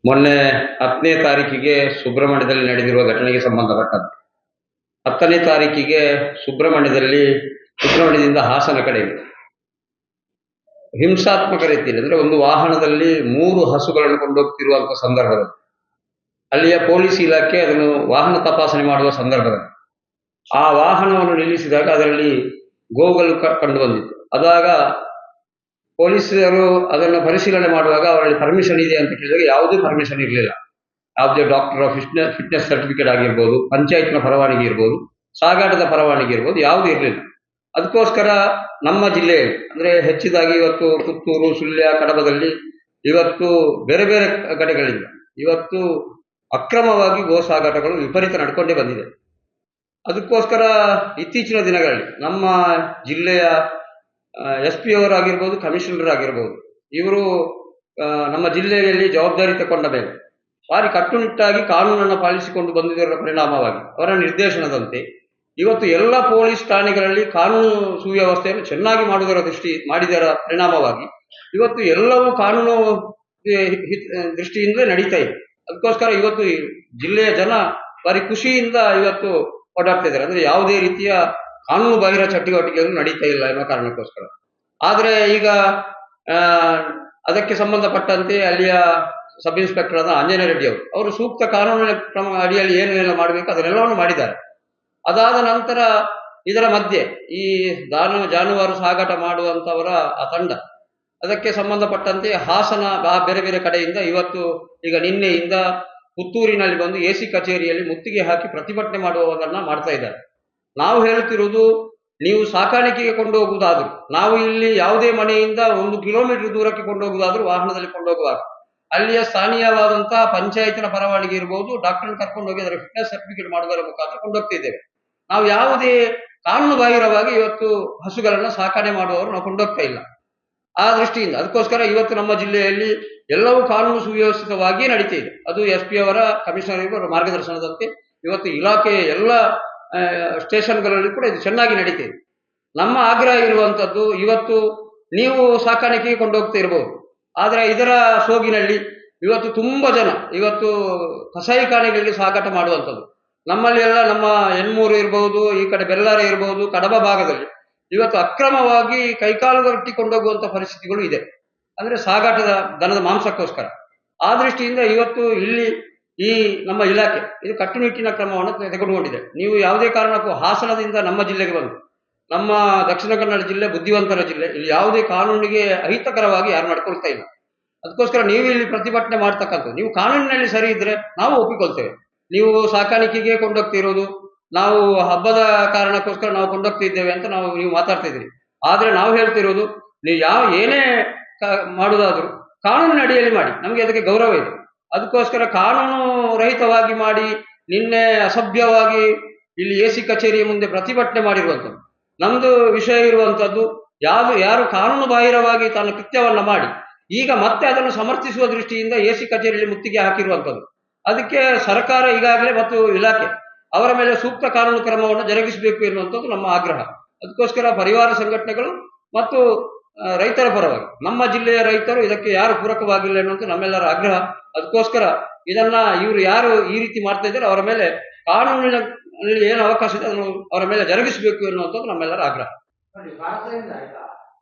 ಮೊನ್ನೆ 10ನೇ ತಾರೀಕಿಗೆ ಸುಬ್ರಹ್ಮಣ್ಯದಲ್ಲಿ ನಡೆದಿರುವ ಘಟನೆಗೆ ಸಂಬಂಧಪಟ್ಟಂತೆ 10ನೇ ತಾರೀಕಿಗೆ ಸುಬ್ರಹ್ಮಣ್ಯದಿಂದ ಹಾಸನ ಕಡೆ ಹಿಂಸಾತ್ಮಕ ರೀತಿಯಲ್ಲಿ ಅಂದರೆ ಒಂದು ವಾಹನದಲ್ಲಿ 3 ಹಸುಗಳನ್ನು ಕೊಂಡೋಗ್ತಿರುವಂತಹ ಸಂದರ್ಭದಲ್ಲಿ ಅಲ್ಲಿಯ ಪೊಲೀಸ್ ಇಲಾಖೆ ಅದನ್ನು ವಾಹನ ತಪಾಸಣೆ ಮಾಡುವ ಸಂದರ್ಭದಲ್ಲಿ ಆ ವಾಹನವನ್ನು ನಿಲ್ಲಿಸಿದಾಗ ಅದರಲ್ಲಿ ಗೋವುಗಳು ಕಂಡು ಬಂದಿತ್ತು. ಅದಾಗ ಪೊಲೀಸರು ಅದನ್ನು ಪರಿಶೀಲನೆ ಮಾಡುವಾಗ ಅವರಲ್ಲಿ ಪರ್ಮಿಷನ್ ಇದೆ ಅಂತ ಕೇಳಿದಾಗ ಯಾವುದೇ ಪರ್ಮಿಷನ್ ಇರಲಿಲ್ಲ. ಯಾವುದೇ ಡಾಕ್ಟರ್ ಫಿಟ್ನೆಸ್ ಸರ್ಟಿಫಿಕೇಟ್ ಆಗಿರ್ಬೋದು, ಪಂಚಾಯತ್ನ ಪರವಾನಗಿ ಇರ್ಬೋದು, ಸಾಗಾಟದ ಪರವಾನಗಿ ಇರ್ಬೋದು, ಯಾವುದೂ ಇರಲಿಲ್ಲ. ಅದಕ್ಕೋಸ್ಕರ ನಮ್ಮ ಜಿಲ್ಲೆಯಲ್ಲಿ ಅಂದರೆ ಹೆಚ್ಚಿದಾಗಿ ಇವತ್ತು ಪುತ್ತೂರು, ಸುಳ್ಯ, ಕಡಬದಲ್ಲಿ ಇವತ್ತು ಬೇರೆ ಬೇರೆ ಕಡೆಗಳಿಂದ ಇವತ್ತು ಅಕ್ರಮವಾಗಿ ಗೋ ಸಾಗಾಟಗಳು ವಿಪರೀತ ನಡ್ಕೊಂಡೇ ಬಂದಿದೆ. ಅದಕ್ಕೋಸ್ಕರ ಇತ್ತೀಚಿನ ದಿನಗಳಲ್ಲಿ ನಮ್ಮ ಜಿಲ್ಲೆಯ SP ಅವರಾಗಿರ್ಬೋದು, ಕಮಿಷನರ್ ಆಗಿರ್ಬೋದು, ಇವರು ನಮ್ಮ ಜಿಲ್ಲೆಯಲ್ಲಿ ಜವಾಬ್ದಾರಿ ತಗೊಂಡ ಮೇಲೆ ಭಾರಿ ಕಟ್ಟುನಿಟ್ಟಾಗಿ ಕಾನೂನನ್ನು ಪಾಲಿಸಿಕೊಂಡು ಬಂದಿದ್ದರ ಪರಿಣಾಮವಾಗಿ ಅವರ ನಿರ್ದೇಶನದಂತೆ ಇವತ್ತು ಎಲ್ಲ ಪೊಲೀಸ್ ಠಾಣೆಗಳಲ್ಲಿ ಕಾನೂನು ಸುವ್ಯವಸ್ಥೆಯನ್ನು ಚೆನ್ನಾಗಿ ಮಾಡಿದರ ಪರಿಣಾಮವಾಗಿ ಇವತ್ತು ಎಲ್ಲವೂ ಕಾನೂನು ದೃಷ್ಟಿಯಿಂದಲೇ ನಡೀತಾ ಇದೆ. ಅದಕ್ಕೋಸ್ಕರ ಇವತ್ತು ಜಿಲ್ಲೆಯ ಜನ ಭಾರಿ ಖುಷಿಯಿಂದ ಇವತ್ತು ಓಡಾಡ್ತಾ ಇದ್ದಾರೆ. ಅಂದರೆ ಯಾವುದೇ ರೀತಿಯ ಕಾನೂನು ಬಾಹಿರ ಚಟುವಟಿಕೆಗಳು ನಡೀತಾ ಇಲ್ಲ ಎನ್ನುವ ಕಾರಣಕ್ಕೋಸ್ಕರ. ಆದರೆ ಈಗ ಅದಕ್ಕೆ ಸಂಬಂಧಪಟ್ಟಂತೆ ಅಲ್ಲಿಯ ಸಬ್ ಇನ್ಸ್ಪೆಕ್ಟರ್ ಆದ ಆಂಜನೇಯ ರೆಡ್ಡಿ ಅವರು ಸೂಕ್ತ ಕಾನೂನಿನ ಕ್ರಮ ಅಡಿಯಲ್ಲಿ ಏನೇನೆಲ್ಲ ಮಾಡಬೇಕು ಅದನ್ನೆಲ್ಲವನ್ನು ಮಾಡಿದ್ದಾರೆ. ಅದಾದ ನಂತರ ಇದರ ಮಧ್ಯೆ ಈ ಜಾನುವಾರು ಸಾಗಾಟ ಮಾಡುವಂಥವರ ಆ ತಂಡ ಅದಕ್ಕೆ ಸಂಬಂಧಪಟ್ಟಂತೆ ಹಾಸನ ಬೇರೆ ಬೇರೆ ಕಡೆಯಿಂದ ಇವತ್ತು ಈಗ ನಿನ್ನೆಯಿಂದ ಪುತ್ತೂರಿನಲ್ಲಿ ಬಂದು AC ಕಚೇರಿಯಲ್ಲಿ ಮುತ್ತಿಗೆ ಹಾಕಿ ಪ್ರತಿಭಟನೆ ಮಾಡುವುದನ್ನು ಮಾಡ್ತಾ ಇದ್ದಾರೆ. ನಾವು ಹೇಳುತ್ತಿರುವುದು, ನೀವು ಸಾಕಾಣಿಕೆಗೆ ಕೊಂಡೋಗುವುದಾದರೂ, ನಾವು ಇಲ್ಲಿ ಯಾವುದೇ ಮನೆಯಿಂದ 1 ಕಿಲೋಮೀಟರ್ ದೂರಕ್ಕೆ ಕೊಂಡೋಗುವುದಾದ್ರೂ ವಾಹನದಲ್ಲಿ ಕೊಂಡೋಗುವಾಗ ಅಲ್ಲಿಯ ಸ್ಥಾನೀಯವಾದಂತಹ ಪಂಚಾಯತಿನ ಪರವಾನಗಿ ಇರಬಹುದು, ಡಾಕ್ಟರ್ ಕರ್ಕೊಂಡೋಗಿ ಅದರ ಫಿಟ್ನೆಸ್ ಸರ್ಟಿಫಿಕೇಟ್ ಮಾಡುವುದರ ಮುಖಾಂತರ ಕೊಂಡೋಗ್ತಿದ್ದೇವೆ. ನಾವು ಯಾವುದೇ ಕಾನೂನು ಬಾಹಿರವಾಗಿ ಇವತ್ತು ಹಸುಗಳನ್ನು ಸಾಕಣೆ ಮಾಡುವವರು ನಾವು ಕೊಂಡೋಗ್ತಾ ಇಲ್ಲ. ಆ ದೃಷ್ಟಿಯಿಂದ ಅದಕ್ಕೋಸ್ಕರ ಇವತ್ತು ನಮ್ಮ ಜಿಲ್ಲೆಯಲ್ಲಿ ಎಲ್ಲವೂ ಕಾನೂನು ಸುವ್ಯವಸ್ಥಿತವಾಗಿ ನಡೀತಾ ಇದೆ. ಅದು SP ಅವರ, ಕಮಿಷನರ್ ಅವರ ಮಾರ್ಗದರ್ಶನದಂತೆ ಇವತ್ತು ಇಲಾಖೆಯ ಎಲ್ಲ ಸ್ಟೇಷನ್ಗಳಲ್ಲಿ ಕೂಡ ಇದು ಚೆನ್ನಾಗಿ ನಡೀತಾ ಇದೆ. ನಮ್ಮ ಆಗ್ರಹ ಇರುವಂಥದ್ದು, ಇವತ್ತು ನೀವು ಸಾಕಾಣಿಕೆಗೆ ಕೊಂಡೋಗ್ತಾ ಇರಬಹುದು, ಆದರೆ ಇದರ ಸೋಗಿನಲ್ಲಿ ಇವತ್ತು ತುಂಬ ಜನ ಇವತ್ತು ಕಸಾಯಿಖಾನೆಗಳಿಗೆ ಸಾಗಾಟ ಮಾಡುವಂಥದ್ದು ನಮ್ಮಲ್ಲಿ ಎಲ್ಲ ನಮ್ಮ ಹೆಣ್ಮೂರು ಇರಬಹುದು, ಈ ಕಡೆ ಬೆಲ್ಲಾರೆ ಇರಬಹುದು, ಕಡಬ ಭಾಗದಲ್ಲಿ ಇವತ್ತು ಅಕ್ರಮವಾಗಿ ಕೈಕಾಲು ಗಟ್ಟಿ ಕೊಂಡೋಗುವಂಥ ಪರಿಸ್ಥಿತಿಗಳು ಇದೆ. ಅಂದರೆ ಸಾಗಾಟದ ದನದ ಮಾಂಸಕ್ಕೋಸ್ಕರ. ಆ ದೃಷ್ಟಿಯಿಂದ ಇವತ್ತು ಇಲ್ಲಿ ಈ ನಮ್ಮ ಇಲಾಖೆ ಇದು ಕಟ್ಟುನಿಟ್ಟಿನ ಕ್ರಮವನ್ನು ತೆಗೆದುಕೊಂಡಿದೆ. ನೀವು ಯಾವುದೇ ಕಾರಣಕ್ಕೂ ಹಾಸನದಿಂದ ನಮ್ಮ ಜಿಲ್ಲೆಗೆ ಬಂದು, ನಮ್ಮ ದಕ್ಷಿಣ ಕನ್ನಡ ಜಿಲ್ಲೆ ಬುದ್ಧಿವಂತರ ಜಿಲ್ಲೆ, ಇಲ್ಲಿ ಯಾವುದೇ ಕಾನೂನಿಗೆ ಅಹಿತಕರವಾಗಿ ಯಾರು ನಡ್ಕೊಳ್ತಾ ಇಲ್ಲ. ಅದಕ್ಕೋಸ್ಕರ ನೀವು ಇಲ್ಲಿ ಪ್ರತಿಭಟನೆ ಮಾಡ್ತಕ್ಕಂಥದ್ದು, ನೀವು ಕಾನೂನಿನಲ್ಲಿ ಸರಿ ಇದ್ರೆ ನಾವು ಒಪ್ಪಿಕೊಳ್ತೇವೆ. ನೀವು ಸಾಕಾಣಿಕೆಗೆ ಕೊಂಡೋಗ್ತಿರೋದು, ನಾವು ಹಬ್ಬದ ಕಾರಣಕ್ಕೋಸ್ಕರ ನಾವು ಕೊಂಡೋಗ್ತಿದ್ದೇವೆ ಅಂತ ನೀವು ಮಾತಾಡ್ತಾ ಇದ್ದೀರಿ. ಆದರೆ ನಾವು ಹೇಳ್ತಿರೋದು, ನೀವು ಏನೇ ಮಾಡುವುದಾದ್ರೂ ಕಾನೂನಿನ ಅಡಿಯಲ್ಲಿ ಮಾಡಿ, ನಮಗೆ ಅದಕ್ಕೆ ಗೌರವ ಇದೆ. ಅದಕ್ಕೋಸ್ಕರ ಕಾನೂನು ರಹಿತವಾಗಿ ಮಾಡಿ ನಿನ್ನೆ ಅಸಭ್ಯವಾಗಿ ಇಲ್ಲಿ AC ಕಚೇರಿಯ ಮುಂದೆ ಪ್ರತಿಭಟನೆ ಮಾಡಿರುವಂಥದ್ದು. ನಮ್ದು ವಿಷಯ ಇರುವಂಥದ್ದು, ಯಾರು ಕಾನೂನು ಬಾಹಿರವಾಗಿ ತನ್ನ ಕೃತ್ಯವನ್ನ ಮಾಡಿ ಈಗ ಮತ್ತೆ ಅದನ್ನು ಸಮರ್ಥಿಸುವ ದೃಷ್ಟಿಯಿಂದ AC ಕಚೇರಿಯಲ್ಲಿ ಮುತ್ತಿಗೆ ಹಾಕಿರುವಂಥದ್ದು. ಅದಕ್ಕೆ ಸರ್ಕಾರ ಈಗಾಗಲೇ ಮತ್ತು ಇಲಾಖೆ ಅವರ ಮೇಲೆ ಸೂಕ್ತ ಕಾನೂನು ಕ್ರಮವನ್ನು ಜರುಗಿಸಬೇಕು ಎನ್ನುವಂಥದ್ದು ನಮ್ಮ ಆಗ್ರಹ. ಅದಕ್ಕೋಸ್ಕರ ಪರಿವಾರ ಸಂಘಟನೆಗಳು ಮತ್ತು ರೈತರ ಪರವಾಗಿ ನಮ್ಮ ಜಿಲ್ಲೆಯ ರೈತರು ಇದಕ್ಕೆ ಯಾರು ಪೂರಕವಾಗಿಲ್ಲ ಎನ್ನುವಂಥ ನಮ್ಮೆಲ್ಲರ ಆಗ್ರಹ. ಅದಕ್ಕೋಸ್ಕರ ಇದನ್ನ ಇವರು ಯಾರು ಈ ರೀತಿ ಮಾಡ್ತಾ ಇದ್ದಾರೆ ಅವರ ಮೇಲೆ ಕಾನೂನಿನಲ್ಲಿ ಏನು ಅವಕಾಶ ಇದೆ ಅದನ್ನು ಅವರ ಮೇಲೆ ಜರುಗಿಸಬೇಕು ಎನ್ನುವಂಥದ್ದು ನಮ್ಮೆಲ್ಲರ ಆಗ್ರಹ.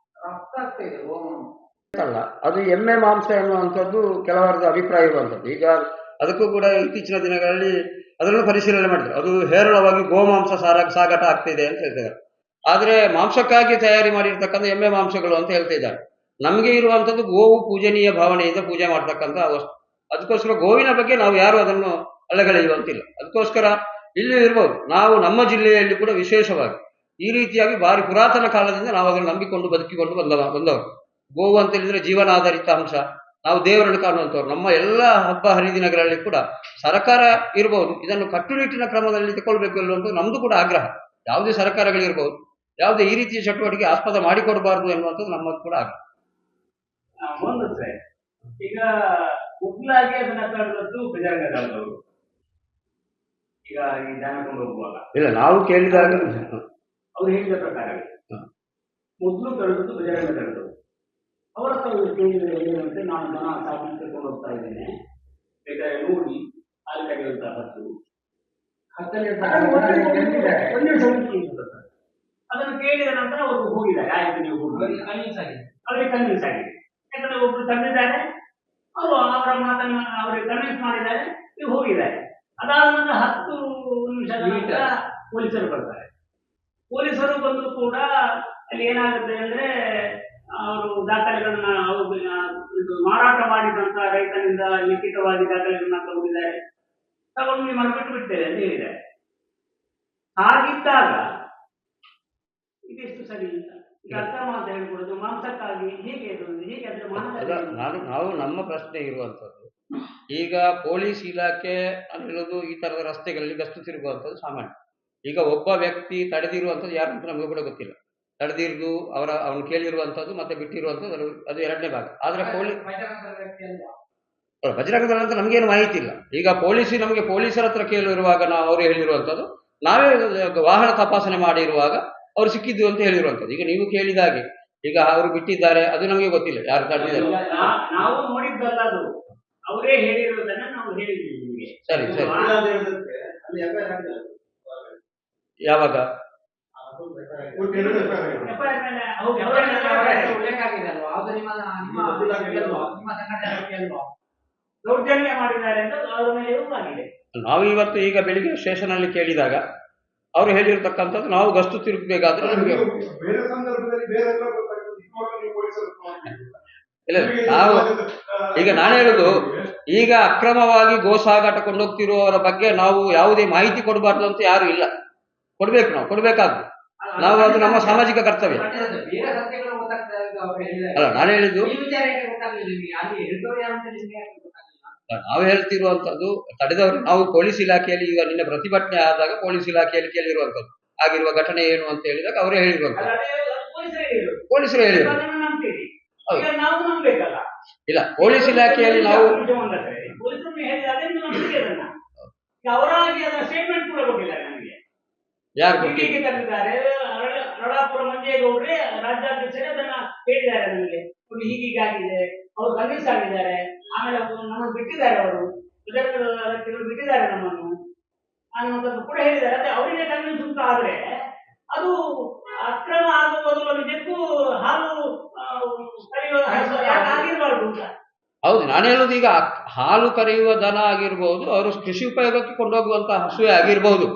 ಅಲ್ಲ, ಅದು ಎಮ್ಮೆ ಮಾಂಸ ಎನ್ನುವಂಥದ್ದು ಕೆಲವರದ ಅಭಿಪ್ರಾಯ ಇರುವಂಥದ್ದು. ಈಗ ಅದಕ್ಕೂ ಕೂಡ ಇತ್ತೀಚಿನ ದಿನಗಳಲ್ಲಿ ಅದನ್ನು ಪರಿಶೀಲನೆ ಮಾಡಿದ್ರು, ಅದು ಹೇರಳವಾಗಿ ಗೋಮಾಂಸ ಸಾಗಾಟ ಆಗ್ತಿದೆ ಅಂತ ಹೇಳ್ತಿದ್ದಾರೆ. ಆದರೆ ಮಾಂಸಕ್ಕಾಗಿ ತಯಾರಿ ಮಾಡಿರ್ತಕ್ಕಂಥ ಎಮ್ಮೆ ಮಾಂಸಗಳು ಅಂತ ಹೇಳ್ತಾ ಇದ್ದಾರೆ. ನಮಗೆ ಇರುವಂಥದ್ದು ಗೋವು ಪೂಜನೀಯ ಭಾವನೆಯಿಂದ ಪೂಜೆ ಮಾಡ್ತಕ್ಕಂಥ ವಸ್ತು. ಅದಕ್ಕೋಸ್ಕರ ಗೋವಿನ ಬಗ್ಗೆ ನಾವು ಯಾರು ಅದನ್ನು ಅಲ್ಲಗಳೆಯುವಂತಿಲ್ಲ. ಅದಕ್ಕೋಸ್ಕರ ಇಲ್ಲಿ ಇರ್ಬೋದು, ನಾವು ನಮ್ಮ ಜಿಲ್ಲೆಯಲ್ಲಿ ಕೂಡ ವಿಶೇಷವಾಗಿ ಈ ರೀತಿಯಾಗಿ ಭಾರಿ ಪುರಾತನ ಕಾಲದಿಂದ ನಾವು ಅದನ್ನು ನಂಬಿಕೊಂಡು ಬದುಕಿಕೊಂಡು ಬಂದವರು. ಗೋವು ಅಂತ ಹೇಳಿದ್ರೆ ಜೀವನಾಧಾರಿತ ಅಂಶ, ನಾವು ದೇವರನ್ನು ಕಾಣುವಂಥವ್ರು. ನಮ್ಮ ಎಲ್ಲ ಹಬ್ಬ ಹರಿದಿನಗಳಲ್ಲಿ ಕೂಡ ಸರ್ಕಾರ ಇರಬಹುದು, ಇದನ್ನು ಕಟ್ಟುನಿಟ್ಟಿನ ಕ್ರಮದಲ್ಲಿ ತಗೊಳ್ಬೇಕು ಎನ್ನುವಂಥ ನಮ್ದು ಕೂಡ ಆಗ್ರಹ. ಯಾವುದೇ ಸರ್ಕಾರಗಳಿರ್ಬೋದು, ಯಾವುದೇ ಈ ರೀತಿಯ ಚಟುವಟಿಕೆ ಆಸ್ಪದ ಮಾಡಿಕೊಡಬಾರ್ದು ಎನ್ನುವಂಥದ್ದು ನಮ್ಮದು ಕೂಡ ಆಗ್ರಹ. ಈಗ ಉಗ್ಲಾಗಿ ಅದನ್ನ ಕಳೆದದ್ದು ಬಜರಂಗದವರು ಈಗ ಈ ಜಾನಕೊಂಡು ಹೋಗುವಾಗ ಇಲ್ಲ, ನಾವು ಕೇಳಿದಾಗ ಅವ್ರು ಹೇಳಿದ ಪ್ರಕಾರ ಮೊದಲು ಕಳೆದದ್ದು ಬಜರಂಗದವರು. ಅವರ ಕೇಳಿದ್ರೆ ಏನಂತೆ, ನಾನು ದನ ಸಾಕಿ ಹೋಗ್ತಾ ಇದ್ದೇನೆ, ನೋಡಿ ಹಾಲು ಕರೆಯುವಂತಹ ಹಸು ಹತ್ತನೇ ಅದನ್ನು ಕೇಳಿದ ನಂತರ ಅವರು ಹೋಗಿದ್ದಾರೆ. ಆಯ್ತು ನೀವು ಹೋಗಿ ಅವರಿಗೆ ಕನ್ವಿನ್ಸ್ ಆಗಿದೆ. ಯಾಕಂದ್ರೆ ಒಬ್ರು ತಂದಿದ್ದಾರೆ, ಅವರು ಅವರ ಮಾತನ್ನ ಅವರಿಗೆ ಕನ್ವಿನ್ಸ್ ಮಾಡಿದ್ದಾರೆ, ನೀವು ಹೋಗಿದ್ದಾರೆ. ಅದಾದ ನಂತರ 10 ನಿಮಿಷದ ನಂತರ ಪೊಲೀಸರು ಬರ್ತಾರೆ. ಪೊಲೀಸರು ಬಂದು ಕೂಡ ಅಲ್ಲಿ ಏನಾಗುತ್ತೆ ಅಂದ್ರೆ ಅವರು ದಾಖಲೆಗಳನ್ನ ಮಾರಾಟ ಮಾಡಿದಂತ ರೈತನಿಂದ ಲಿಖಿತವಾಗಿ ದಾಖಲೆಗಳನ್ನ ತಗೊಂಡಿದ್ದಾರೆ, ತಗೊಂಡು ನೀವು ಬಿಟ್ಟು ಬಿಡ್ತೇವೆ ಅಂತ ಹೇಳಿದ್ದಾರೆ. ಹಾಗಿದ್ದಾಗ ಇದೆಷ್ಟು ಸರಿ ಅಂತ ಈಗ ಅಕ್ರಮ ಅಂತ ಹೇಳ್ಕೊಡೋದು ಮಾಂಸಕ್ಕಾಗಿ ಹೇಗೆ ನಾವು ನಮ್ಮ ಪ್ರಶ್ನೆ ಇರುವಂತದ್ದು, ಈಗ ಪೊಲೀಸ್ ಇಲಾಖೆ ಅಂತ ಹೇಳೋದು ಈ ತರದ ರಸ್ತೆಗಳಲ್ಲಿ ಗಸ್ತು ತಿರುಗುವಂಥದ್ದು ಸಾಮಾನ್ಯ. ಈಗ ಒಬ್ಬ ವ್ಯಕ್ತಿ ತಡೆದಿರುವಂಥದ್ದು ಯಾರು ಅಂತ ನಮಗೆ ಕೂಡ ಗೊತ್ತಿಲ್ಲ. ತಡೆದಿರುವುದು ಅವನು ಕೇಳಿರುವಂಥದ್ದು ಮತ್ತೆ ಬಿಟ್ಟಿರುವಂಥದ್ದು ಅದು ಎರಡನೇ ಭಾಗ. ಆದ್ರೆ ಬಜರಂಗ ದಳ ಅಂತ ನಮಗೇನು ಮಾಹಿತಿ ಇಲ್ಲ. ಈಗ ನಮಗೆ ಪೊಲೀಸರ ಹತ್ರ ಕೇಳಿರುವಾಗ ಅವರು ಹೇಳಿರುವಂಥದ್ದು, ನಾವೇ ವಾಹನ ತಪಾಸಣೆ ಮಾಡಿರುವಾಗ ಅವ್ರು ಸಿಕ್ಕಿದ್ದು ಅಂತ ಹೇಳಿರುವಂಥದ್ದು. ಈಗ ನೀವು ಕೇಳಿದಾಗೆ ಈಗ ಅವರು ಬಿಟ್ಟಿದ್ದಾರೆ, ಅದು ನಮಗೆ ಗೊತ್ತಿಲ್ಲ ಯಾರು ತಡೆದಿದ್ದಾರೆ. ನಾವು ನೋಡಿದ್ದಲ್ಲ, ಅದು ಅವರೇ ಹೇಳಿರುವುದನ್ನ ನಾವು ಹೇಳಿದ್ವಿ ನಿಮಗೆ. ಸರಿ ಸರಿ. ಯಾವಾಗ ದೌರ್ಜನ್ಯ ಮಾಡಿದ್ದಾರೆ ಅಂತ ಅವರ ಮೇಲೆ ಆಗಿದೆ. ನಾವು ಇವತ್ತು ಈಗ ಬೆಳಿಗ್ಗೆ ಸ್ಟೇಷನ್ ಅಲ್ಲಿ ಕೇಳಿದಾಗ ಅವರು ಹೇಳಿರ್ತಕ್ಕಂಥದ್ದು, ನಾವು ಗಸ್ತು ತಿರುಗಬೇಕಾದ್ರೆ ನಮಗೆ ಇಲ್ಲ. ನಾವು ಈಗ ನಾನು ಹೇಳುದು, ಈಗ ಅಕ್ರಮವಾಗಿ ಗೋ ಸಾಗಾಟ ಕೊಂಡೋಗ್ತಿರುವವರ ಬಗ್ಗೆ ನಾವು ಯಾವುದೇ ಮಾಹಿತಿ ಕೊಡಬಾರ್ದು ಅಂತ ಯಾರು ಇಲ್ಲ. ಕೊಡ್ಬೇಕು, ನಾವು ಕೊಡ್ಬೇಕಾದ್ದು, ನಾವು ಅದು ನಮ್ಮ ಸಾಮಾಜಿಕ ಕರ್ತವ್ಯ. ಅಲ್ಲ ನಾನು ಹೇಳಿದ್ದು, ನಾವು ಹೇಳ್ತಿರುವಂತದ್ದು ತಡೆದವರು. ನಾವು ಪೊಲೀಸ್ ಇಲಾಖೆಯಲ್ಲಿ ಈಗ ನಿನ್ನೆ ಪ್ರತಿಭಟನೆ ಆದಾಗ ಪೊಲೀಸ್ ಇಲಾಖೆಯಲ್ಲಿ ಕೇಳಿರುವಂತದ್ದು, ಆಗಿರುವ ಘಟನೆ ಏನು ಅಂತ ಹೇಳಿದಾಗ ಅವರೇ ಹೇಳಿರುವಂತದ್ದು, ಪೊಲೀಸರು ಹೇಳಿದ್ರು. ಇಲ್ಲ, ಪೊಲೀಸ್ ಇಲಾಖೆಯಲ್ಲಿ ನಾವು ಅವರಾಗಿ ಅದರ ಸ್ಟೇಟ್ಮೆಂಟ್ ಕೂಡ ಕೊಟ್ಟಿಲ್ಲ ನಮಗೆ. ಯಾರು ಕೊಟ್ಟಿದ್ದಾರೆ? ತಂದಿದ್ದಾರೆ ನಳಾಪುರ ಮಂಜೇಗೌಡ್ರೆ ರಾಜ್ಯಾಧ್ಯಕ್ಷರೇ ಅದನ್ನ ಹೇಳಿದ್ದಾರೆ ನಮಗೆ. ಹೀಗೀಗಾಗಿದೆ, ಅವರು ಕನ್ವಿನ್ಸ್ ಆಗಿದ್ದಾರೆ, ಆಮೇಲೆ ನಮ್ಮನ್ನು ಬಿಟ್ಟಿದ್ದಾರೆ, ಅವರು ಬಿಟ್ಟಿದ್ದಾರೆ ನಮ್ಮನ್ನು ಅನ್ನುವಂಥದ್ದು ಕೂಡ ಹೇಳಿದ್ದಾರೆ. ಅದೇ ಅವರಿಗೆ ಕನ್ವಿನ್ಸ್ ಉಂಟು. ಆದ್ರೆ ಅದು ಅಕ್ರಮ ಆಗುವ ಬದಲು ನಿಜಕ್ಕೂ ಹಾಲು ಆಗಿರಬಾರ್ದು ಅಂತ. ಹೌದು, ನಾನು ಹೇಳುದು ಈಗ ಹಾಲು ಕರೆಯುವ ದನ ಆಗಿರ್ಬಹುದು, ಅವರು ಕೃಷಿ ಉಪಯೋಗಕ್ಕೆ ಕೊಂಡೋಗುವಂತಹ ಹಸುವೆ ಆಗಿರ್ಬಹುದು.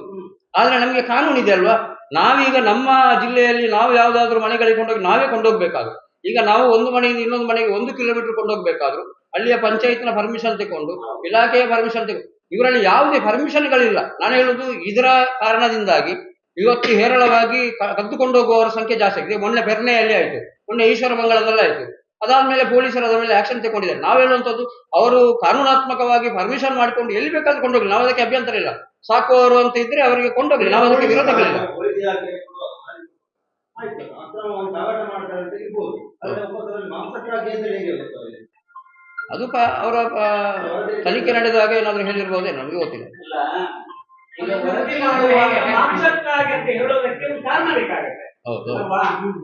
ಆದ್ರೆ ನಮಗೆ ಕಾನೂನು ಇದೆ ಅಲ್ವಾ. ನಾವೀಗ ನಮ್ಮ ಜಿಲ್ಲೆಯಲ್ಲಿ ನಾವು ಯಾವ್ದಾದ್ರು ಮನೆಗಳಿಗೆ ಕೊಂಡೋಗಿ ನಾವೇ ಕೊಂಡೋಗ್ಬೇಕಾದ್ರು. ಈಗ ನಾವು ಒಂದು ಮನೆಯಿಂದ ಇನ್ನೊಂದು ಮನೆಗೆ 1 ಕಿಲೋಮೀಟರ್ ಕೊಂಡೋಗ್ಬೇಕಾದ್ರು ಅಲ್ಲಿಯ ಪಂಚಾಯತ್ನ ಪರ್ಮಿಷನ್ ತಗೊಂಡು, ಇಲಾಖೆಯ ಪರ್ಮಿಷನ್ ತಗೊಂಡು, ಇವರಲ್ಲಿ ಯಾವುದೇ ಪರ್ಮಿಷನ್ಗಳಿಲ್ಲ. ನಾನು ಹೇಳುದು ಇದರ ಕಾರಣದಿಂದಾಗಿ ಇವತ್ತು ಹೇರಳವಾಗಿ ಕದ್ದುಕೊಂಡು ಹೋಗುವವರ ಸಂಖ್ಯೆ ಜಾಸ್ತಿ ಆಗಿದೆ. ಮೊನ್ನೆ ಬೆರ್ನೆಯಲ್ಲಿ ಆಯ್ತು, ಮೊನ್ನೆ ಈಶ್ವರ ಮಂಗಳದಲ್ಲಿ ಆಯ್ತು. ಅದಾದ್ಮೇಲೆ ಪೊಲೀಸರು ಅದರ ಮೇಲೆ ಆಕ್ಷನ್ ತಗೊಂಡಿದ್ದಾರೆ. ನಾವು ಹೇಳುವಂಥದ್ದು, ಅವರು ಕಾನೂನಾತ್ಮಕವಾಗಿ ಪರ್ಮಿಷನ್ ಮಾಡಿಕೊಂಡು ಎಲ್ಲಿ ಬೇಕಾದ್ರೂ ಕೊಂಡೋಗ್ಲಿ, ನಾವು ಅದಕ್ಕೆ ಅಭ್ಯಂತರ ಇಲ್ಲ. ಸಾಕುವವರು ಅಂತ ಇದ್ರೆ ಅವರಿಗೆ ಕೊಂಡೋಗ್ಲಿ, ನಾವು ಅದಕ್ಕೆ ವಿರೋಧಗಳಿಲ್ಲ. ಅದು ಅವರ ತನಿಖೆ ನಡೆದಾಗ ಏನಾದ್ರು ಹೇಳಿರ್ಬೋದೇ, ನಮಗೆ ಗೊತ್ತಿಲ್ಲ. ಮಾಂಸಕ್ಕಾಗಿ ಅಂತ ಹೇಳೋದಕ್ಕೆ ಒಂದು ಕಾರಣ ಬೇಕಾಗುತ್ತೆ,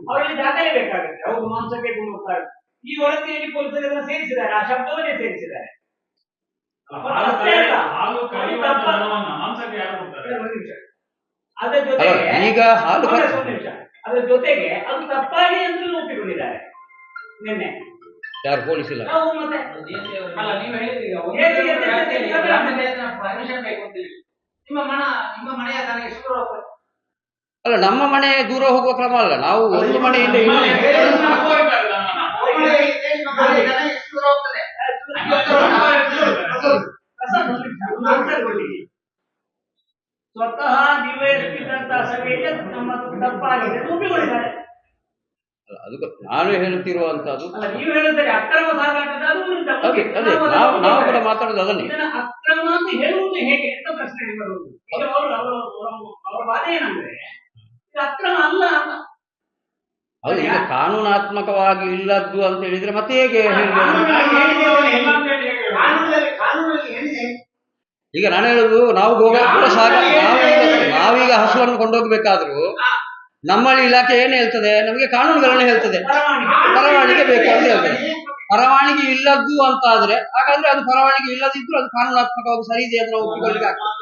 ಅವರಲ್ಲಿ ದಾಖಲೆ ಬೇಕಾಗುತ್ತೆ. ಹೌದು, ಮಾಂಸಕ್ಕೆ ಗುಣಮುಖ. ಈ ವರದಿಯಲ್ಲಿ ಪೊಲೀಸರು ಸೇರಿಸಿದ್ದಾರೆ, ಆ ಶಬ್ದವನ್ನೇ ಸೇರಿಸಿದ್ದಾರೆ. ಅದರ ಜೊತೆಗೆ ಈಗ ಅದರ ಜೊತೆಗೆ ಅದು ತಪ್ಪಾಗಿ ಅಂತ ಒಪ್ಪಿಕೊಂಡಿದ್ದಾರೆ ನಿನ್ನೆ. ಯಾರು ಪೊಲೀಸ್ ಇಲ್ಲ? ಅಲ್ಲ, ನಮ್ಮ ಮನೆ ದೂರ ಹೋಗುವ ಕ್ರಮ ಅಲ್ಲ. ನಾವು ಒಂದು ಮನೆಯಿಂದ ಸ್ವತಃ ನಿರ್ವಹಿಸುತ್ತಿದ್ದಂತಹ ಸಭೆಯಲ್ಲಿ ನಮ್ಮ ತಪ್ಪಾಗಿದೆ ಒಪ್ಪಿಕೊಂಡಿದ್ದಾರೆ. ಅದು ನಾನು ಹೇಳುತ್ತಿರುವಂತದ್ದು, ನೀವು ಹೇಳುತ್ತಾರೆ ಅಕ್ರಮ ಸಾಗಾಟದ ನಾವು ಕೂಡ ಮಾತಾಡೋದು ಅದನ್ನೇ. ಅಕ್ರಮ ಅಂತ ಹೇಳುವುದು ಹೇಗೆ ಅಂತ ಪ್ರಶ್ನೆ ಬರುವುದು. ಅವರ ವಾದ ಏನಂದ್ರೆ ಇದು ಅಕ್ರಮ ಅಲ್ಲ ಅಂತ. ಹೌದು, ಈಗ ಕಾನೂನಾತ್ಮಕವಾಗಿ ಇಲ್ಲದ್ದು ಅಂತ ಹೇಳಿದ್ರೆ ಮತ್ತೆ ಹೇಗೆ ಈಗ ನಾನು ಹೇಳುದು, ನಾವು ನಾವೀಗ ಹಸುವನ್ನು ಕೊಂಡೋಗ್ಬೇಕಾದ್ರೂ ನಮ್ಮಲ್ಲಿ ಇಲಾಖೆ ಏನ್ ಹೇಳ್ತದೆ, ನಮಗೆ ಕಾನೂನುಗಳನ್ನ ಹೇಳ್ತದೆ, ಪರವಾನಿಗೆ ಬೇಕು ಅಂತ ಹೇಳ್ತದೆ. ಪರವಾನಗಿ ಇಲ್ಲದ್ದು ಅಂತ ಆದ್ರೆ ಹಾಗಾದ್ರೆ ಅದು ಪರವಾನಗಿ ಇಲ್ಲದಿದ್ರು ಅದು ಕಾನೂನಾತ್ಮಕವಾಗಿ ಸರಿ ಇದೆ ಅಂತ ನಾವು ಒಪ್ಪಿಕೊಳ್ಳಿಕ್ಕೆ ಆಗ್ತದೆ.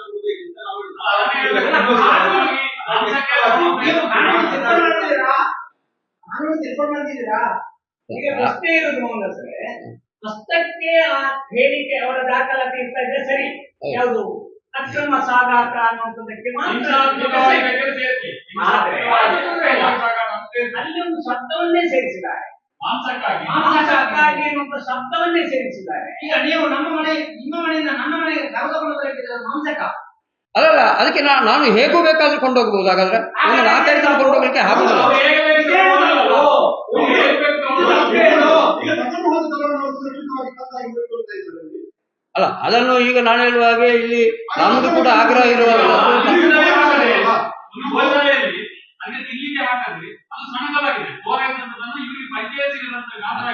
ಈಗ ಪ್ರಶ್ನೆ ಇರೋದು ಮೌನ ಸರ್, ಅಷ್ಟಕ್ಕೆ ಆ ಹೇಳಿಕೆ ಅವರ ದಾಖಲಾತಿ ಇರ್ತಾ ಇದ್ರೆ ಸರಿ. ಯಾವುದು ಅಕ್ರಮ ಸಾಗಾಟ ಅನ್ನುವಂಥದ್ದಕ್ಕೆ ಮಾತ್ರ ಅಲ್ಲಿ ಒಂದು ಶಬ್ದವನ್ನೇ ಸೇರಿಸಿದ್ದಾರೆ, ಮಾಂಸಕ್ಕಾಗಿ ಎನ್ನುವಂತ ಶಬ್ದವನ್ನೇ ಸೇರಿಸಿದ್ದಾರೆ. ಈಗ ನೀವು ನಮ್ಮ ಮನೆ ನಿಮ್ಮ ಮನೆಯಿಂದ ನನ್ನ ಮನೆಗೆ ಕರೆದುಕೊಂಡು ಮಾಂಸಕ ಅಲ್ಲಲ್ಲ, ಅದಕ್ಕೆ ನಾನು ಹೇಗೂ ಬೇಕಾದ್ರೂ ಕೊಂಡೋಗ್ಬಹುದು. ಹಾಗಾದ್ರೆ ಒಂದು 4-5 ಜನ ಕೊಂಡೋಗ್ಲಿಕ್ಕೆ ಆಗುದಿಲ್ಲ. ಅಲ್ಲ, ಅದನ್ನು ಈಗ ನಾನು ಹೇಳುವ ಹಾಗೆ ಇಲ್ಲಿ ನಮ್ದು ಕೂಡ ಆಗ್ರಹ ಇರುವಾಗ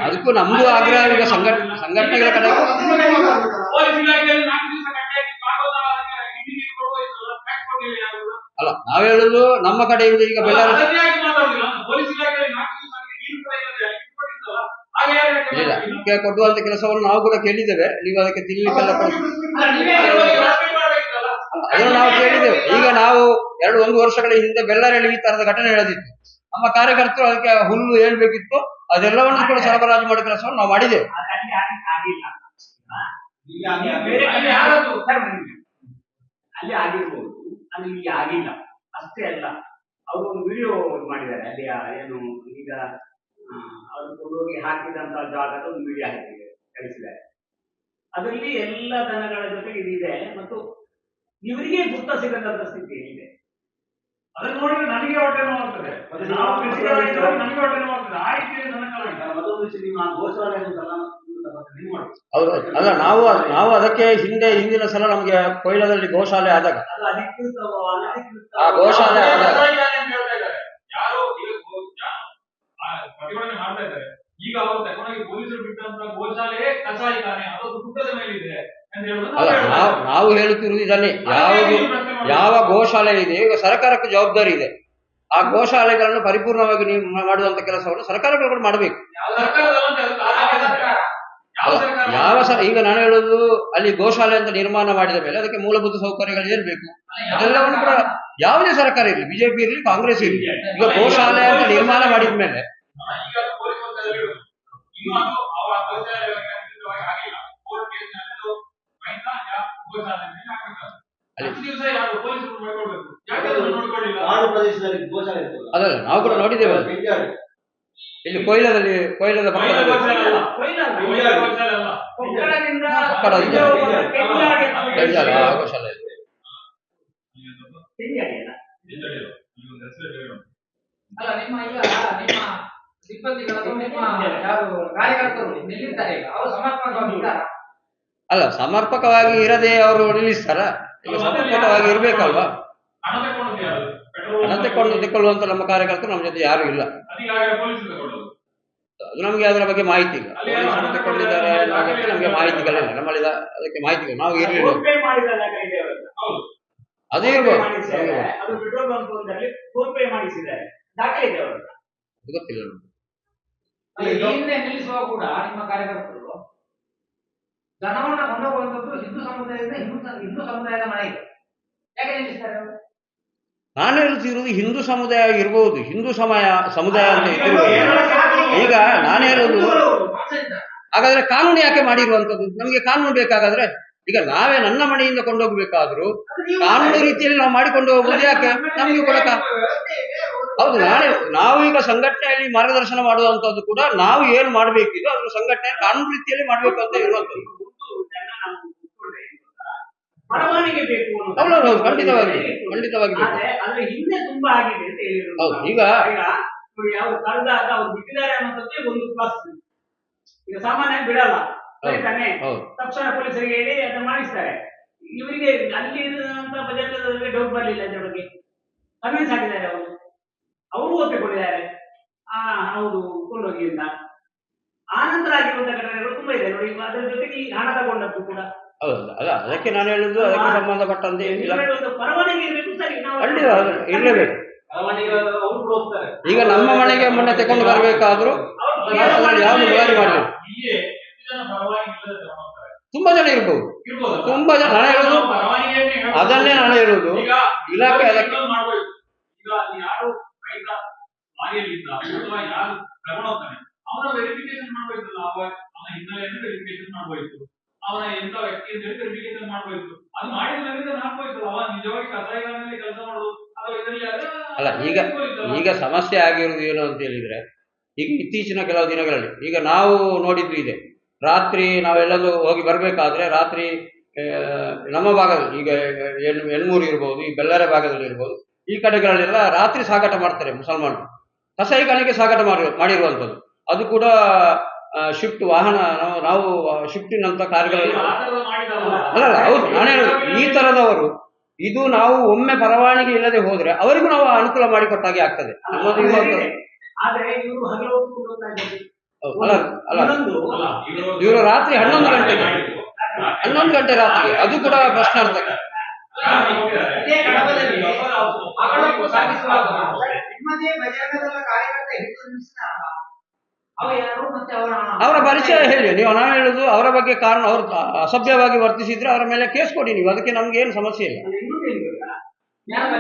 ಅದಕ್ಕೂ ನಮ್ದು ಆಗ್ರಹ ಈಗ ಸಂಘಟನೆಗಳ ಕಡೆ. ಅಲ್ಲ, ನಾವ್ ಹೇಳುದು ನಮ್ಮ ಕಡೆಯಿಂದ ಈಗ ಬೆಳ್ಳಾರಿ ಇಲ್ಲ ಇದಕ್ಕೆ ಕೊಡುವಂತ ಕೆಲಸವನ್ನು ನಾವು ಕೂಡ ಕೇಳಿದ್ದೇವೆ. ನೀವು ಅದಕ್ಕೆ ತಿನ್ಲಿಕ್ಕೆಲ್ಲ ಅದನ್ನು ನಾವು ಕೇಳಿದ್ದೇವೆ. ಈಗ ನಾವು 1 ವರ್ಷಗಳ ಹಿಂದೆ ಬೆಳ್ಳಾರಿಯಲ್ಲಿ ಈ ತರದ ಘಟನೆ ನಡೆದಿತ್ತು. ನಮ್ಮ ಕಾರ್ಯಕರ್ತರು ಅದಕ್ಕೆ ಹುಲ್ಲು ಹೇಳ್ಬೇಕಿತ್ತು, ಅದೆಲ್ಲವನ್ನು ಕೂಡ ಸರಬರಾಜು ಮಾಡೋ ಕೆಲಸವನ್ನು ನಾವು ಮಾಡಿದ್ದೇವೆ. ಅಲ್ಲಿ ಆಗಿರ್ಬೋದು, ಅಲ್ಲಿ ಇಲ್ಲಿ ಆಗಿಲ್ಲ ಅಷ್ಟೇ ಅಲ್ಲ. ಅವರು ಒಂದು ವಿಡಿಯೋ ಮಾಡಿದ್ದಾರೆ ಅಲ್ಲಿ, ಏನು ಈಗ ಅವರು ಕೊಂಡೋಗಿ ಹಾಕಿದಂತ ಜಾಗದ ಒಂದು ವಿಡಿಯೋ ಹಾಕಿದ್ದಾರೆ, ಕಳಿಸಿದ್ದಾರೆ. ಅದರಲ್ಲಿ ಎಲ್ಲ ದನಗಳ ಜೊತೆಗೆ ಇದಿದೆ ಮತ್ತು ಇವರಿಗೆ ಗುರ್ತ ಸಿಗದಂತ ಸ್ಥಿತಿ ಇದೆ. ಅದನ್ನು ನೋಡಿದ್ರೆ ನಮಗೆ ಹೊಟ್ಟೆ ನೋವಾಗ್ತದೆ, ನಮಗೆ ಹೊಟ್ಟೆ ನೋವಾಗ್ತದೆ. ಆ ರೀತಿಯಲ್ಲಿ ಮತ್ತೊಂದು ಸಿನಿಮಾ ಗೋಶಾಲೆ ಹೌದು. ಅಲ್ಲ, ನಾವು ಅದಕ್ಕೆ ಹಿಂದಿನ ಸಲ ನಮ್ಗೆ ಕೊಯ್ಲದಲ್ಲಿ ಗೋಶಾಲೆ ಆದಾಗ ಆ ಗೋಶಾಲೆ ಆದಾಗ ಪ್ರತಿಭಟನೆ ಮಾಡ್ತಾ ಇದ್ದಾರೆ. ಈಗ ಅವರು ತಗೊಂಡೋಗಿ ಪೊಲೀಸರು ಬಿಟ್ಟಂತ ಗೋಶಾಲೆ ಕಸಾಯಿಖಾನೆ ಅದೊಂದು ಗುಡ್ಡದ ಮೇಲಿದೆ ಅಂತ ಹೇಳುವುದು. ಅಲ್ಲ, ನಾವು ಹೇಳುತ್ತಿರುವುದು ಇದನ್ನೇ. ಯಾವ ಗೋಶಾಲೆ ಇದೆ ಈಗ ಸರ್ಕಾರಕ್ಕೆ ಜವಾಬ್ದಾರಿ ಇದೆ. ಆ ಗೋಶಾಲೆಗಳನ್ನು ಪರಿಪೂರ್ಣವಾಗಿ ನೀವು ಮಾಡುವಂತ ಕೆಲಸವನ್ನು ಸರ್ಕಾರಗಳು ಕೂಡ ಮಾಡಬೇಕು. ಈಗ ನಾನು ಹೇಳುದು, ಅಲ್ಲಿ ಗೋಶಾಲೆ ಅಂತ ನಿರ್ಮಾಣ ಮಾಡಿದ ಮೇಲೆ ಅದಕ್ಕೆ ಮೂಲಭೂತ ಸೌಕರ್ಯಗಳು ಏನ್ ಬೇಕು ಅದೆಲ್ಲವನ್ನು ಕೂಡ ಯಾವುದೇ ಸರ್ಕಾರ ಇರಲಿ, ಬಿಜೆಪಿ ಇರಲಿ, ಕಾಂಗ್ರೆಸ್ ಇರಲಿ, ಈಗ ಗೋಶಾಲೆ ಅಂತ ನಿರ್ಮಾಣ ಮಾಡಿದ ಮೇಲೆ ಅದಲ್ಲ ನಾವು ಕೂಡ ನೋಡಿದ್ದೇವೆ. ಇಲ್ಲಿ ಕೊಯ್ಲದ ಗೋಶಾಲೆ ಅಲ್ಲ, ನಿಮ್ಮ ಸಿಬ್ಬಂದಿಗಳು ನಿಮ್ಮ ಯಾರು ಕಾರ್ಯಕರ್ತರು ನಿಲ್ಲಿಸ್ತಾರೆ, ಈಗ ಅವರು ಸಮರ್ಪಕವಾಗಿದ್ದಾರ? ಅಲ್ಲ, ಸಮರ್ಪಕವಾಗಿ ಇರದೆ ಅವರು ನಿಲ್ಲಿಸ್ತಾರ? ಈಗ ಸಮರ್ಪಕವಾಗಿ ಇರ್ಬೇಕಲ್ವಾ? ಹಣ ತೆಕ್ಕೊಳ್ಳುವಂತ ನಮ್ಮ ಕಾರ್ಯಕರ್ತರು ನಮ್ಮ ಜೊತೆ ಯಾರು ಇಲ್ಲ. ಅದು ನಮ್ಗೆ ಅದರ ಬಗ್ಗೆ ಮಾಹಿತಿ ಇಲ್ಲ. ಹಣ ತೆಕ್ಕೊಂಡಿದ್ದಾರೆ ಅನ್ನೋದಕ್ಕೆ ನಮ್ಗೆ ಮಾಹಿತಿಗಳಿಲ್ಲ. ನಮ್ಮಲ್ಲಿ ಅದಕ್ಕೆ ಮಾಹಿತಿ ನಾವು ಇರಲಿಲ್ಲ. ಅದೇ ಇರ್ಬೋದು, ಗೊತ್ತಿಲ್ಲ. ಹಿಂದೆ ನಿಲ್ಲಿಸುವ ಕೂಡ ನಿಮ್ಮ ಕಾರ್ಯಕರ್ತರು ದನವನ್ನು ಕೊಂಡೋಗುವಂತದ್ದು ಹಿಂದೂ ಸಮುದಾಯದಿಂದ ಹಿಂದೂ ಸಮುದಾಯದ ಮನೆಗೆ ಯಾಕೆ ನಿಲ್ಲಿಸ್ತಾರೆ ಅವರು? ನಾನು ಹೇಳ್ತಿರುವುದು ಹಿಂದೂ ಸಮುದಾಯ ಇರ್ಬೋದು, ಹಿಂದೂ ಸಮುದಾಯ ಅಂತ ಇರ್ಬೋದು. ಈಗ ನಾನು ಹೇಳುದು, ಹಾಗಾದ್ರೆ ಕಾನೂನು ಯಾಕೆ ಮಾಡಿರುವಂತದ್ದು? ನಮ್ಗೆ ಕಾನೂನು ಬೇಕಾಗಾದ್ರೆ ಈಗ ನಾವೇ ನನ್ನ ಮನೆಯಿಂದ ಕೊಂಡೋಗ್ಬೇಕಾದ್ರು ಕಾನೂನು ರೀತಿಯಲ್ಲಿ ನಾವು ಮಾಡಿಕೊಂಡು ಹೋಗುವುದು ಯಾಕೆ? ನಮ್ಗೆ ಕೂಡ ಹೌದು. ನಾವು ಈಗ ಸಂಘಟನೆಯಲ್ಲಿ ಮಾರ್ಗದರ್ಶನ ಮಾಡುವಂತದ್ದು ಕೂಡ ನಾವು ಏನು ಮಾಡಬೇಕಿದೆ ಅದ್ರ ಸಂಘಟನೆ ಕಾನೂನು ರೀತಿಯಲ್ಲಿ ಮಾಡ್ಬೇಕು ಅಂತ ಇರುವಂತದ್ದು. ಪರವಾನಗಿ ಬೇಕು, ಖಂಡಿತವಾಗಿ ಬೇಕು. ಅದ್ರ ಹಿಂದೆ ತುಂಬಾ ಆಗಿದೆ ಅಂತ ಹೇಳಿದ್ರು. ಹೌದು. ಈಗ ಅವ್ರು ಕಳೆದಾಗ ಅವ್ರು ಬಿಟ್ಟಿದ್ದಾರೆ ಅನ್ನೋದಕ್ಕೆ ಒಂದು ಪ್ಲಸ್. ಈಗ ಸಾಮಾನ್ಯ ಬಿಡಲ್ಲ, ತಾನೆ ತಕ್ಷಣ ಪೊಲೀಸರಿಗೆ ಹೇಳಿ ಅದನ್ನ ಮಾಡಿಸ್ತಾರೆ. ಇವರಿಗೆ ಅಲ್ಲಿ ಇರುವಂತ ಬಜೆಟ್ಗೆ ಡೌಟ್ ಬರಲಿಲ್ಲ, ಅದ್ರ ಬಗ್ಗೆ ಕನ್ವಿನ್ಸ್ ಆಗಿದ್ದಾರೆ. ಅವರು ಒಪ್ಪಿಕೊಂಡಿದ್ದಾರೆ, ಹೌದು ಕೊಂಡೋಗಿ ಅಂತ. ಆ ನಂತರ ಆಗಿರುವಂತ ಘಟನೆಗಳು ತುಂಬಾ ಇದೆ ನೋಡಿ. ಅದರ ಜೊತೆಗೆ ಈ ಹಣ ತಗೊಂಡದ್ದು ಕೂಡ ಹೌದಲ್ಲ. ಅಲ್ಲ, ಅದಕ್ಕೆ ನಾನು ಹೇಳುದು ಅದಕ್ಕೆ ಸಂಬಂಧಪಟ್ಟಂತೆ ಪರವಾನಗಿ ಇರಬೇಕು. ಸರಿ, ಇರ್ಲೇಬೇಕು. ಈಗ ನಮ್ಮ ಮನೆಗೆ ಮೊನ್ನೆ ತಕೊಂಡು ಬರಬೇಕಾದ್ರೂ ಯಾವ್ದು ಮುಲಾಜಿ ಮಾಡಬೇಕು. ಇಲ್ಲಿಯೇ ಎಷ್ಟು ಜನ ಪರವಾಗಿ ಇಲ್ಲದೆ ತಗೊಂಡ್ತಾರೆ ತುಂಬಾ ಜನ ಇರ್ಬೋದು, ಇರ್ಬೋದಲ್ಲ? ತುಂಬಾ ಜನ. ನಾನು ಹೇಳುದು ಪರವಾನಿಗೆಯನ್ನೇ ಹೇಳ್ಬೋದು. ಅದನ್ನೇ ನಾನು ಹೇಳುದು. ಈಗ ಇಲಾಖೆ ಅದಕ್ಕೆ ಇನ್ನೊಂದು ಮಾಡ್ಬೋದು. ಈಗ ಅಲ್ಲಿ ಯಾರು ರೈತ ಲಾರಿಯಲ್ಲಿದ್ದ ಅಥವಾ ಯಾರು ತಗೊಂಡೋಗ್ತಾನೆ ಅವನ ವೆರಿಫಿಕೇಶನ್ ಮಾಡ್ಬೇಕಲ್ಲ, ಅವನ ಹಿನ್ನೆಲೆಯನ್ನು ವೆರಿಫಿಕೇಶನ್ ಮಾಡ್ಬೋಯ್ತು, ಅವನ ಎಂತ ವ್ಯಕ್ತಿ ಅಂತ ಹೇಳಿ ವೆರಿಫಿಕೇಶನ್ ಮಾಡ್ಬೋಯ್ತು. ಅದು ಮಾಡಿದ ಮೇಲೆ ಹಾಕ್ಬೋಯ್ತು. ಅವ ನಿಜವಾಗಿ ಕಸಾಯಿಖಾನೆಯಲ್ಲಿ ಕೆಲಸ ಮಾಡೋದು ಅಥವಾ ಇದರಲ್ಲಿ ಅಲ್ಲ. ಈಗ ಸಮಸ್ಯೆ ಆಗಿರುವುದು ಏನು ಅಂತ ಹೇಳಿದ್ರೆ, ಈಗ ಇತ್ತೀಚಿನ ಕೆಲವು ದಿನಗಳಲ್ಲಿ ಈಗ ನಾವು ನೋಡಿದ್ದು ಇದೆ. ರಾತ್ರಿ ನಾವೆಲ್ಲರೂ ಹೋಗಿ ಬರಬೇಕಾದ್ರೆ ರಾತ್ರಿ ನಮ್ಮ ಭಾಗದಲ್ಲಿ ಈಗ ಎಣ್ಮೂರು ಇರ್ಬೋದು, ಈ ಬೆಳ್ಳಾರೆ ಭಾಗದಲ್ಲಿ ಇರ್ಬೋದು, ಈ ಕಡೆಗಳಲ್ಲೆಲ್ಲ ರಾತ್ರಿ ಸಾಗಾಟ ಮಾಡ್ತಾರೆ ಮುಸಲ್ಮಾನರು. ಕಸಾಯಿಖಾನೆಗೆ ಸಾಗಾಟ ಮಾಡಿರುವಂಥದ್ದು. ಅದು ಕೂಡ ಶಿಫ್ಟ್ ವಾಹನ, ನಾವು ಶಿಫ್ಟಿನಂತ ಕಾರ್ಯಗಳಲ್ಲಿ ಅಲ್ಲ. ಹೌದು, ನಾನು ಹೇಳುದು ಈ ತರದವರು ಇದು ನಾವು ಒಮ್ಮೆ ಪರವಾನಗಿ ಇಲ್ಲದೆ ಹೋದ್ರೆ ಅವರಿಗೂ ನಾವು ಅನುಕೂಲ ಮಾಡಿಕೊಟ್ಟಾಗೆ ಆಗ್ತದೆ. ಆದ್ರೆ ಇವರು ಹಗಲು ಹೊತ್ತು ಹೋಗ್ತಾ ಇದ್ದಾರೆ. ಅಲ್ಲ ಅಲ್ಲ, ಇವರು ರಾತ್ರಿ 11 ಗಂಟೆಗೆ 11 ಗಂಟೆ ರಾತ್ರಿಗೆ, ಅದು ಕೂಡ ಪ್ರಶ್ನಾರ್ಥಕ. ಇದೇ ಕಡಬದಲ್ಲಿ ಮಗಳನ್ನು ಸಾಗಿಸುವಾಗ ನಿಮ್ಮದೇ ಬಜರಂಗದಳ ಕಾರ್ಯಕರ್ತ ಹಿಡಿದು ನಿಲ್ಲಿಸಿದಾಗ ಅವ ಯಾರು ಮತ್ತೆ ಅವರ ಪರಿಚಯ ಹೇಳಿ ನೀವು. ನಾನು ಹೇಳುದು ಅವರ ಬಗ್ಗೆ ಕಾರಣ ಅವರು ಅಸಭ್ಯವಾಗಿ ವರ್ತಿಸಿದ್ರೆ ಅವರ ಮೇಲೆ ಕೇಸ್ ಕೊಡಿ ನೀವು, ಅದಕ್ಕೆ ನಮ್ಗೆ ಏನು ಸಮಸ್ಯೆ ಇಲ್ಲ.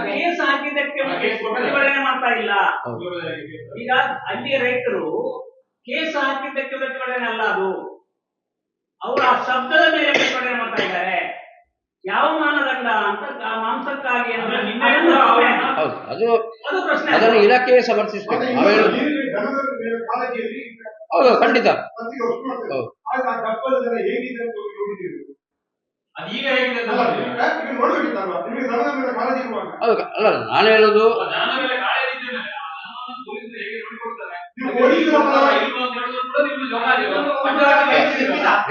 ಕೇಸ್ ಹಾಕಿದ್ದಕ್ಕೆ ಪ್ರತಿಭಟನೆ ಮಾಡ್ತಾ ಇಲ್ಲ. ಈಗ ಅಲ್ಲಿಯ ರೈತರು ಕೇಸ್ ಹಾಕಿದ್ದಕ್ಕೆ ಪ್ರತಿಭಟನೆ ಅಲ್ಲ, ಅದು ಅವರ ಶಬ್ದದ ಮೇಲೆ ಪ್ರತಿಭಟನೆ ಮಾಡ್ತಾ ಇದ್ದಾರೆ. ಯಾವ ಮಾನದಂಡ ಅಂತ ಮಾಂಸಕ್ಕಾಗಿ ಅದು ಪ್ರಶ್ನೆ, ಅದನ್ನು ಇಲಾಖೆ ಸಮರ್ಥಿಸಬೇಕು. ಹೌದು, ಖಂಡಿತ. ಹೌದು, ಅಲ್ಲ ನಾನು ಹೇಳುದು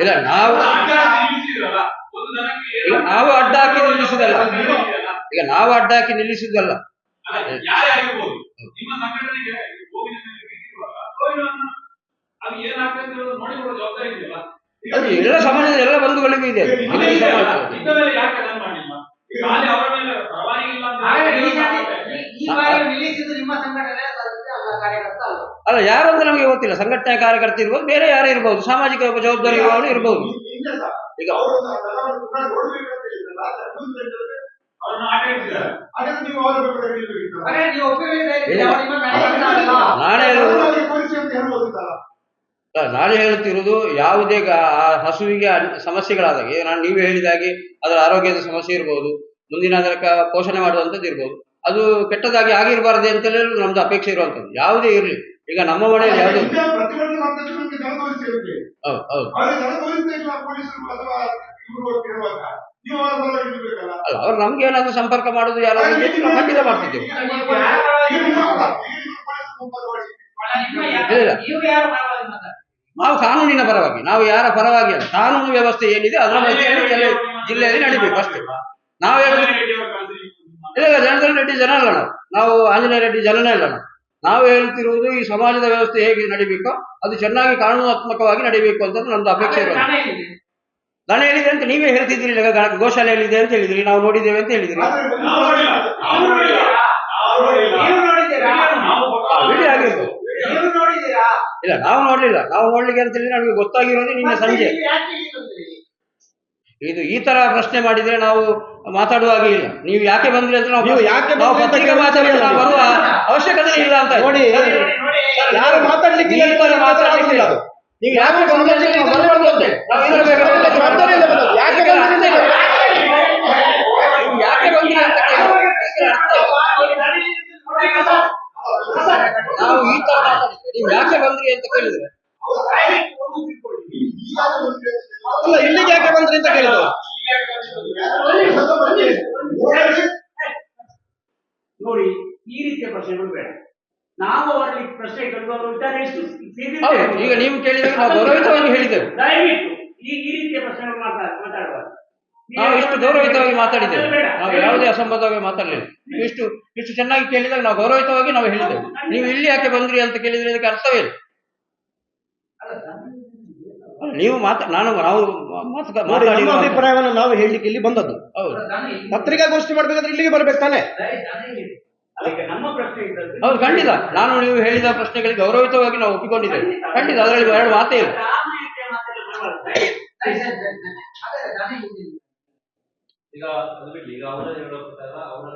ಇಲ್ಲ, ನಾವು ಅಡ್ಡ ಹಾಕಿ ನಿಲ್ಲಿಸುದಲ್ಲ. ಈಗ ನಾವು ಅಡ್ಡ ಹಾಕಿ ನಿಲ್ಲಿಸುದಲ್ಲ. ಅದು ಎಲ್ಲ ಸಮಾಜದ ಎಲ್ಲ ಬಂಧುಗಳಿಗೂ ಇದೆ. ಅಲ್ಲ, ಯಾರು ಅಂತ ನಮಗೆ ಗೊತ್ತಿಲ್ಲ. ಸಂಘಟನೆ ಕಾರ್ಯಕರ್ತ ಇರ್ಬೋದು, ಬೇರೆ ಯಾರೇ ಇರ್ಬೋದು, ಸಾಮಾಜಿಕ ಜವಾಬ್ದಾರಿ ಇರುವವರು ಇರ್ಬೋದು. ಈಗ ನಾನೇ ಹೇಳುತ್ತಿರುವುದು, ಯಾವುದೇ ಹಸುವಿಗೆ ಸಮಸ್ಯೆಗಳಾದಾಗ, ನೀವು ಹೇಳಿದಾಗೆ ಅದರ ಆರೋಗ್ಯದ ಸಮಸ್ಯೆ ಇರ್ಬೋದು, ಮುಂದಿನ ಅದರ ಪೋಷಣೆ ಮಾಡುವಂಥದ್ದು ಇರ್ಬೋದು, ಅದು ಕೆಟ್ಟದಾಗಿ ಆಗಿರಬಾರದು ಅಂತಲೇ ನಮ್ದು ಅಪೇಕ್ಷೆ ಇರುವಂಥದ್ದು. ಯಾವುದೇ ಇರಲಿ. ಈಗ ನಮ್ಮ ಮನೆಯಲ್ಲಿ ಯಾವುದು ಅಲ್ಲ, ಅವ್ರು ನಮ್ಗೆ ಏನಾದ್ರು ಸಂಪರ್ಕ ಮಾಡುದು ಯಾರಾದ್ರೂ ಖಂಡಿತ ಮಾಡ್ತಿದ್ದೇವೆ. ನಾವು ಕಾನೂನಿನ ಪರವಾಗಿ, ನಾವು ಯಾರ ಪರವಾಗಿ ಅಲ್ಲ, ಕಾನೂನು ವ್ಯವಸ್ಥೆ ಏನಿದೆ ಅದರ ಬಗ್ಗೆ ಜಿಲ್ಲೆಯಲ್ಲಿ ನಡಿಬೇಕು ಅಷ್ಟೇ. ನಾವು ಹೇಳುದು ಇಲ್ಲ, ಜನಾರ್ದನ ರೆಡ್ಡಿ ಜನ ಅಲ್ಲ ನಾವು ಆಂಜನೇಯ ರೆಡ್ಡಿ ಜನನೇ ಅಲ್ಲ ನಾವು ಹೇಳ್ತಿರುವುದು ಈ ಸಮಾಜದ ವ್ಯವಸ್ಥೆ ಹೇಗೆ ನಡಿಬೇಕೋ ಅದು ಚೆನ್ನಾಗಿ ಕಾನೂನಾತ್ಮಕವಾಗಿ ನಡಿಬೇಕು ಅಂತ ನಮ್ದು ಅಪೇಕ್ಷೆ ಇರೋದು. ನಾನು ಹೇಳಿದೆ ಅಂತ ನೀವೇ ಹೇಳ್ತಿದ್ರಿ, ಗೋಶಾಲೆಯಲ್ಲಿದೆ ಅಂತ ಹೇಳಿದ್ರಿ, ನಾವು ನೋಡಿದ್ದೇವೆ ಅಂತ ಹೇಳಿದ್ರಿ. ಇಲ್ಲ, ನಾವು ನೋಡ್ಲಿಲ್ಲ. ನಾವು ನೋಡ್ಲಿಕ್ಕೆ ಅಂತ ಹೇಳಿ ನಮಗೆ ಗೊತ್ತಾಗಿರೋದು ನಿನ್ನೆ ಸಂಜೆ. ಇದು ಈ ತರ ಪ್ರಶ್ನೆ ಮಾಡಿದ್ರೆ ನಾವು ಮಾತಾಡುವ ಹಾಗೆ ಇಲ್ಲ. ನೀವು ಯಾಕೆ ಬಂದ್ರಿ ಅಂತ ನಾವು ಪತ್ರಿಕೆ ಮಾತಾಡಿ ಬರುವ ಅವಶ್ಯಕತೆ ಇಲ್ಲ ಅಂತ ನೋಡಿ. ಯಾರು ಮಾತಾಡ್ಲಿಕ್ಕೆ ಮಾತಾಡ್ಲಿಕ್ಕಿಲ್ಲ. ನೀವು ಯಾಕೆ ಬಂದ್ರೆ ಯಾಕೆ ಬಂದ್ರಿ ಅಂತ ನಾವು ಈ ತರ ಮಾತಾಡಿದ್ವಿ. ನೀವು ಯಾಕೆ ಬಂದ್ರಿ ಅಂತ ಕೇಳಿದ್ರೆ ಅಲ್ಲ, ಇಲ್ಲಿಗೆ ಯಾಕೆ ಬಂದ್ರಿ ಅಂತ ಕೇಳಿದ್ರು. ನೋಡಿ, ಈ ರೀತಿಯ ಪ್ರಶ್ನೆಗಳು ಬೇಡ. ನಾವು ಅವರಲ್ಲಿ ಪ್ರಶ್ನೆ ಕೇಳುವ ವಿಚಾರ ಎಷ್ಟು ಈಗ ನೀವು ಕೇಳಿದಾಗ ನಾವು ಗೌರವಿತವಾಗಿ ಹೇಳಿದ್ದೆವು. ದಯವಿಟ್ಟು ಈ ರೀತಿಯ ಪ್ರಶ್ನೆಗಳು ಮಾತಾಡುವಾಗ ನಾವು ಇಷ್ಟು ಗೌರವಿತವಾಗಿ ಮಾತಾಡಿದ್ದೇವೆ. ನಾವು ಯಾವುದೇ ಅಸಂಬದ್ಧವಾಗಿ ಮಾತಾಡಲಿಲ್ಲ. ನೀವು ಇಷ್ಟು ಚೆನ್ನಾಗಿ ಕೇಳಿದಾಗ ನಾವು ಗೌರವಿತವಾಗಿ ನಾವು ಹೇಳಿದ್ದೆವು. ನೀವು ಇಲ್ಲಿ ಯಾಕೆ ಬಂದ್ರಿ ಅಂತ ಕೇಳಿದ್ರೆ ಅದಕ್ಕೆ ಅರ್ಥವೇನು? ನೀವು ನಮ್ಮ ಅಭಿಪ್ರಾಯವನ್ನು ನಾವು ಹೇಳಲಿಕ್ಕೆ ಇಲ್ಲಿ ಬಂದದ್ದು. ಹೌದು, ಪತ್ರಿಕಾಗೋಷ್ಠಿ ಮಾಡ್ಬೇಕಾದ್ರೆ ಇಲ್ಲಿಗೆ ಬರ್ಬೇಕು ತಾನೆ. ಹೌದು, ಖಂಡಿತ. ನೀವು ಹೇಳಿದ ಪ್ರಶ್ನೆಗಳಿಗೆ ಗೌರವಿತವಾಗಿ ನಾವು ಒಪ್ಪಿಕೊಂಡಿದ್ದೇವೆ. ಖಂಡಿತ, ಅದರಲ್ಲಿ ಎರಡು ಮಾತೇ ಇಲ್ಲ. ಈಗ ಅದು ಬಿಟ್ಟು ಈಗ ಅವರ ಹೇಳೋ ಪ್ರಕಾರ ಅವರ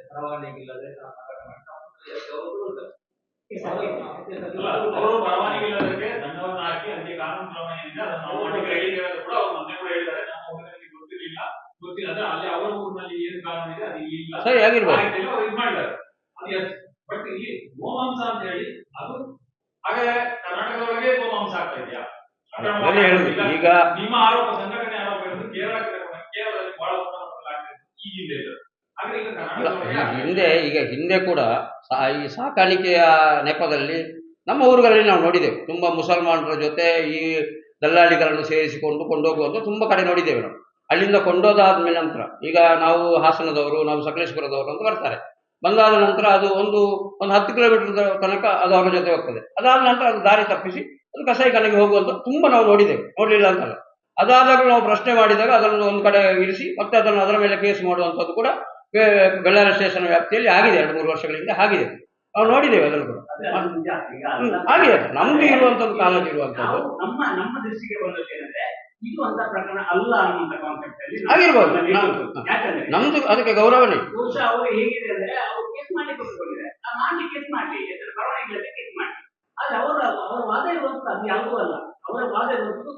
ಪರವಾನಗಿ ಇಲ್ಲದೆ ಮಾರಾಟ ಮಾಡ್ತಾರೆ. ಅವರು ಪರವಾನಗಿ ಇಲ್ಲದಕ್ಕೆ ದಂಡವನ್ನು ಹಾಕಿ ಅದಕ್ಕೆ ಕಾನೂನು ಕ್ರಮ ಏನಿದೆ ಅದನ್ನು ನಾವು ಮಾಡಲಿಕ್ಕೆ ರೆಡಿ ಇರೋದು ಕೂಡ ಅವರು ಮೊನ್ನೆ ಕೂಡ ಹೇಳಿದ್ದಾರೆ. ನಮ್ಮ ಊರಿನಲ್ಲಿ ಗೊತ್ತಿಲ್ಲ ಅಂದ್ರೆ ಅಲ್ಲಿ ಅವರ ಊರಿನಲ್ಲಿ ಏನು ಕಾನೂನು ಇದೆ ಅದು ಇಲ್ಲ ಸರಿ ಆಗಿರ್ಬೋದು. ಅವ್ರು ಇದು ಮಾಡಿದ್ದಾರೆ ಅದು. ಬಟ್ ಇಲ್ಲಿ ಗೋಮಾಂಸ ಅಂತ ಹೇಳಿ ಅದು ಹಾಗೆ ಕರ್ನಾಟಕದೊಳಗೆ ಗೋಮಾಂಸ ಆಗ್ತಾ ಇದೆಯಾ? ಈಗ ನಿಮ್ಮ ಆರೋಪ ಸಂಘಟನೆ ಆರೋಪ ಇರೋದು ಕೇರಳದಲ್ಲಿ ಬಹಳ ಉತ್ತಮ ಈಗಿಂದ ಇದೆ. ಆದ್ರೆ ಈಗ ಕರ್ನಾಟಕದೊಳಗೆ ಹಿಂದೆ ಕೂಡ ಈ ಸಾಕಾಣಿಕೆಯ ನೆಪದಲ್ಲಿ ನಮ್ಮ ಊರುಗಳಲ್ಲಿ ನಾವು ನೋಡಿದ್ದೇವೆ. ತುಂಬಾ ಮುಸಲ್ಮಾನರ ಜೊತೆ ಈ ದಲ್ಲಾಳಿಗಳನ್ನು ಸೇರಿಸಿಕೊಂಡು ಕೊಂಡೋಗುವಂತ ತುಂಬಾ ಕಡೆ ನೋಡಿದ್ದೇವೆ ನಾವು. ಅಲ್ಲಿಂದ ಕೊಂಡೋದಾದ್ಮೇಲೆ ನಂತರ ಈಗ ನಾವು ಹಾಸನದವರು, ನಾವು ಸಕಲೇಶ್ಪುರದವರು ಅಂತ ಬರ್ತಾರೆ. ಬಂದಾದ ನಂತರ ಅದು ಒಂದು 10 ಕಿಲೋಮೀಟರ್ ತನಕ ಅದು ಅವರ ಜೊತೆ ಹೋಗ್ತದೆ. ಅದಾದ ನಂತರ ಅದು ದಾರಿ ತಪ್ಪಿಸಿ ಅದು ಕಸಾಯಿಖಾನೆಗೆ ಹೋಗುವಂತ ತುಂಬಾ ನಾವು ನೋಡಿದ್ದೇವೆ, ನೋಡ್ಲಿಲ್ಲ ಅಂತಲ್ಲ. ಅದಾದಾಗ ನಾವು ಪ್ರಶ್ನೆ ಮಾಡಿದಾಗ ಅದನ್ನು ಒಂದು ಕಡೆ ಇರಿಸಿ ಮತ್ತೆ ಅದನ್ನು ಅದರ ಮೇಲೆ ಕೇಸ್ ಮಾಡುವಂಥದ್ದು ಕೂಡ ಬೆಳ್ಳಾರಿ ಸ್ಟೇಷನ್ ವ್ಯಾಪ್ತಿಯಲ್ಲಿ ಆಗಿದೆ. 2-3 ವರ್ಷಗಳಿಂದ ಆಗಿದೆ, ನಾವು ನೋಡಿದ್ದೇವೆ ಅದನ್ನು ಕೂಡ ಆಗಿದೆ. ನಮ್ದು ಇರುವಂತದ್ದು ಕಾಲೇಜ್ ಇರುವಂತದ್ದು ನಮ್ಮ ದೃಷ್ಟಿಗೆ ಬಂದದ್ದು ಏನಂದ್ರೆ ಇದು ಅಂತ ಪ್ರಕರಣ ಅಲ್ಲ ಅನ್ನುವಂತ ಕಾನ್ಸೆಪ್ಟ್ ಅಲ್ಲಿ ಆಗಿರ್ಬೋದು. ಯಾಕಂದ್ರೆ ನಮ್ದು ಅದಕ್ಕೆ ಗೌರವನೇ. ಬಹುಶಃ ಅವರು ಹೇಗಿದೆ ಅಂದ್ರೆ ಅವರು ಕೇಸ್ ಮಾಡ್ಲಿಕ್ಕೆ ಒಪ್ಪಿಕೊಂಡಿದ್ದಾರೆ. ಮಾಡ್ಲಿ ಕೇಸ್ ಮಾಡ್ಲಿ, ಪರವಾನಗಿ ಇಲ್ಲದೆ ಕೇಸ್ ಮಾಡ್ಲಿ. ಆದ್ರೆ ಅವರ ವಾದ ಇರುವಂತದ್ದು ಅದು ಯಾವುದೂ ಅಲ್ಲ. ಅವರ ವಾದ ಇರುವಂತದ್ದು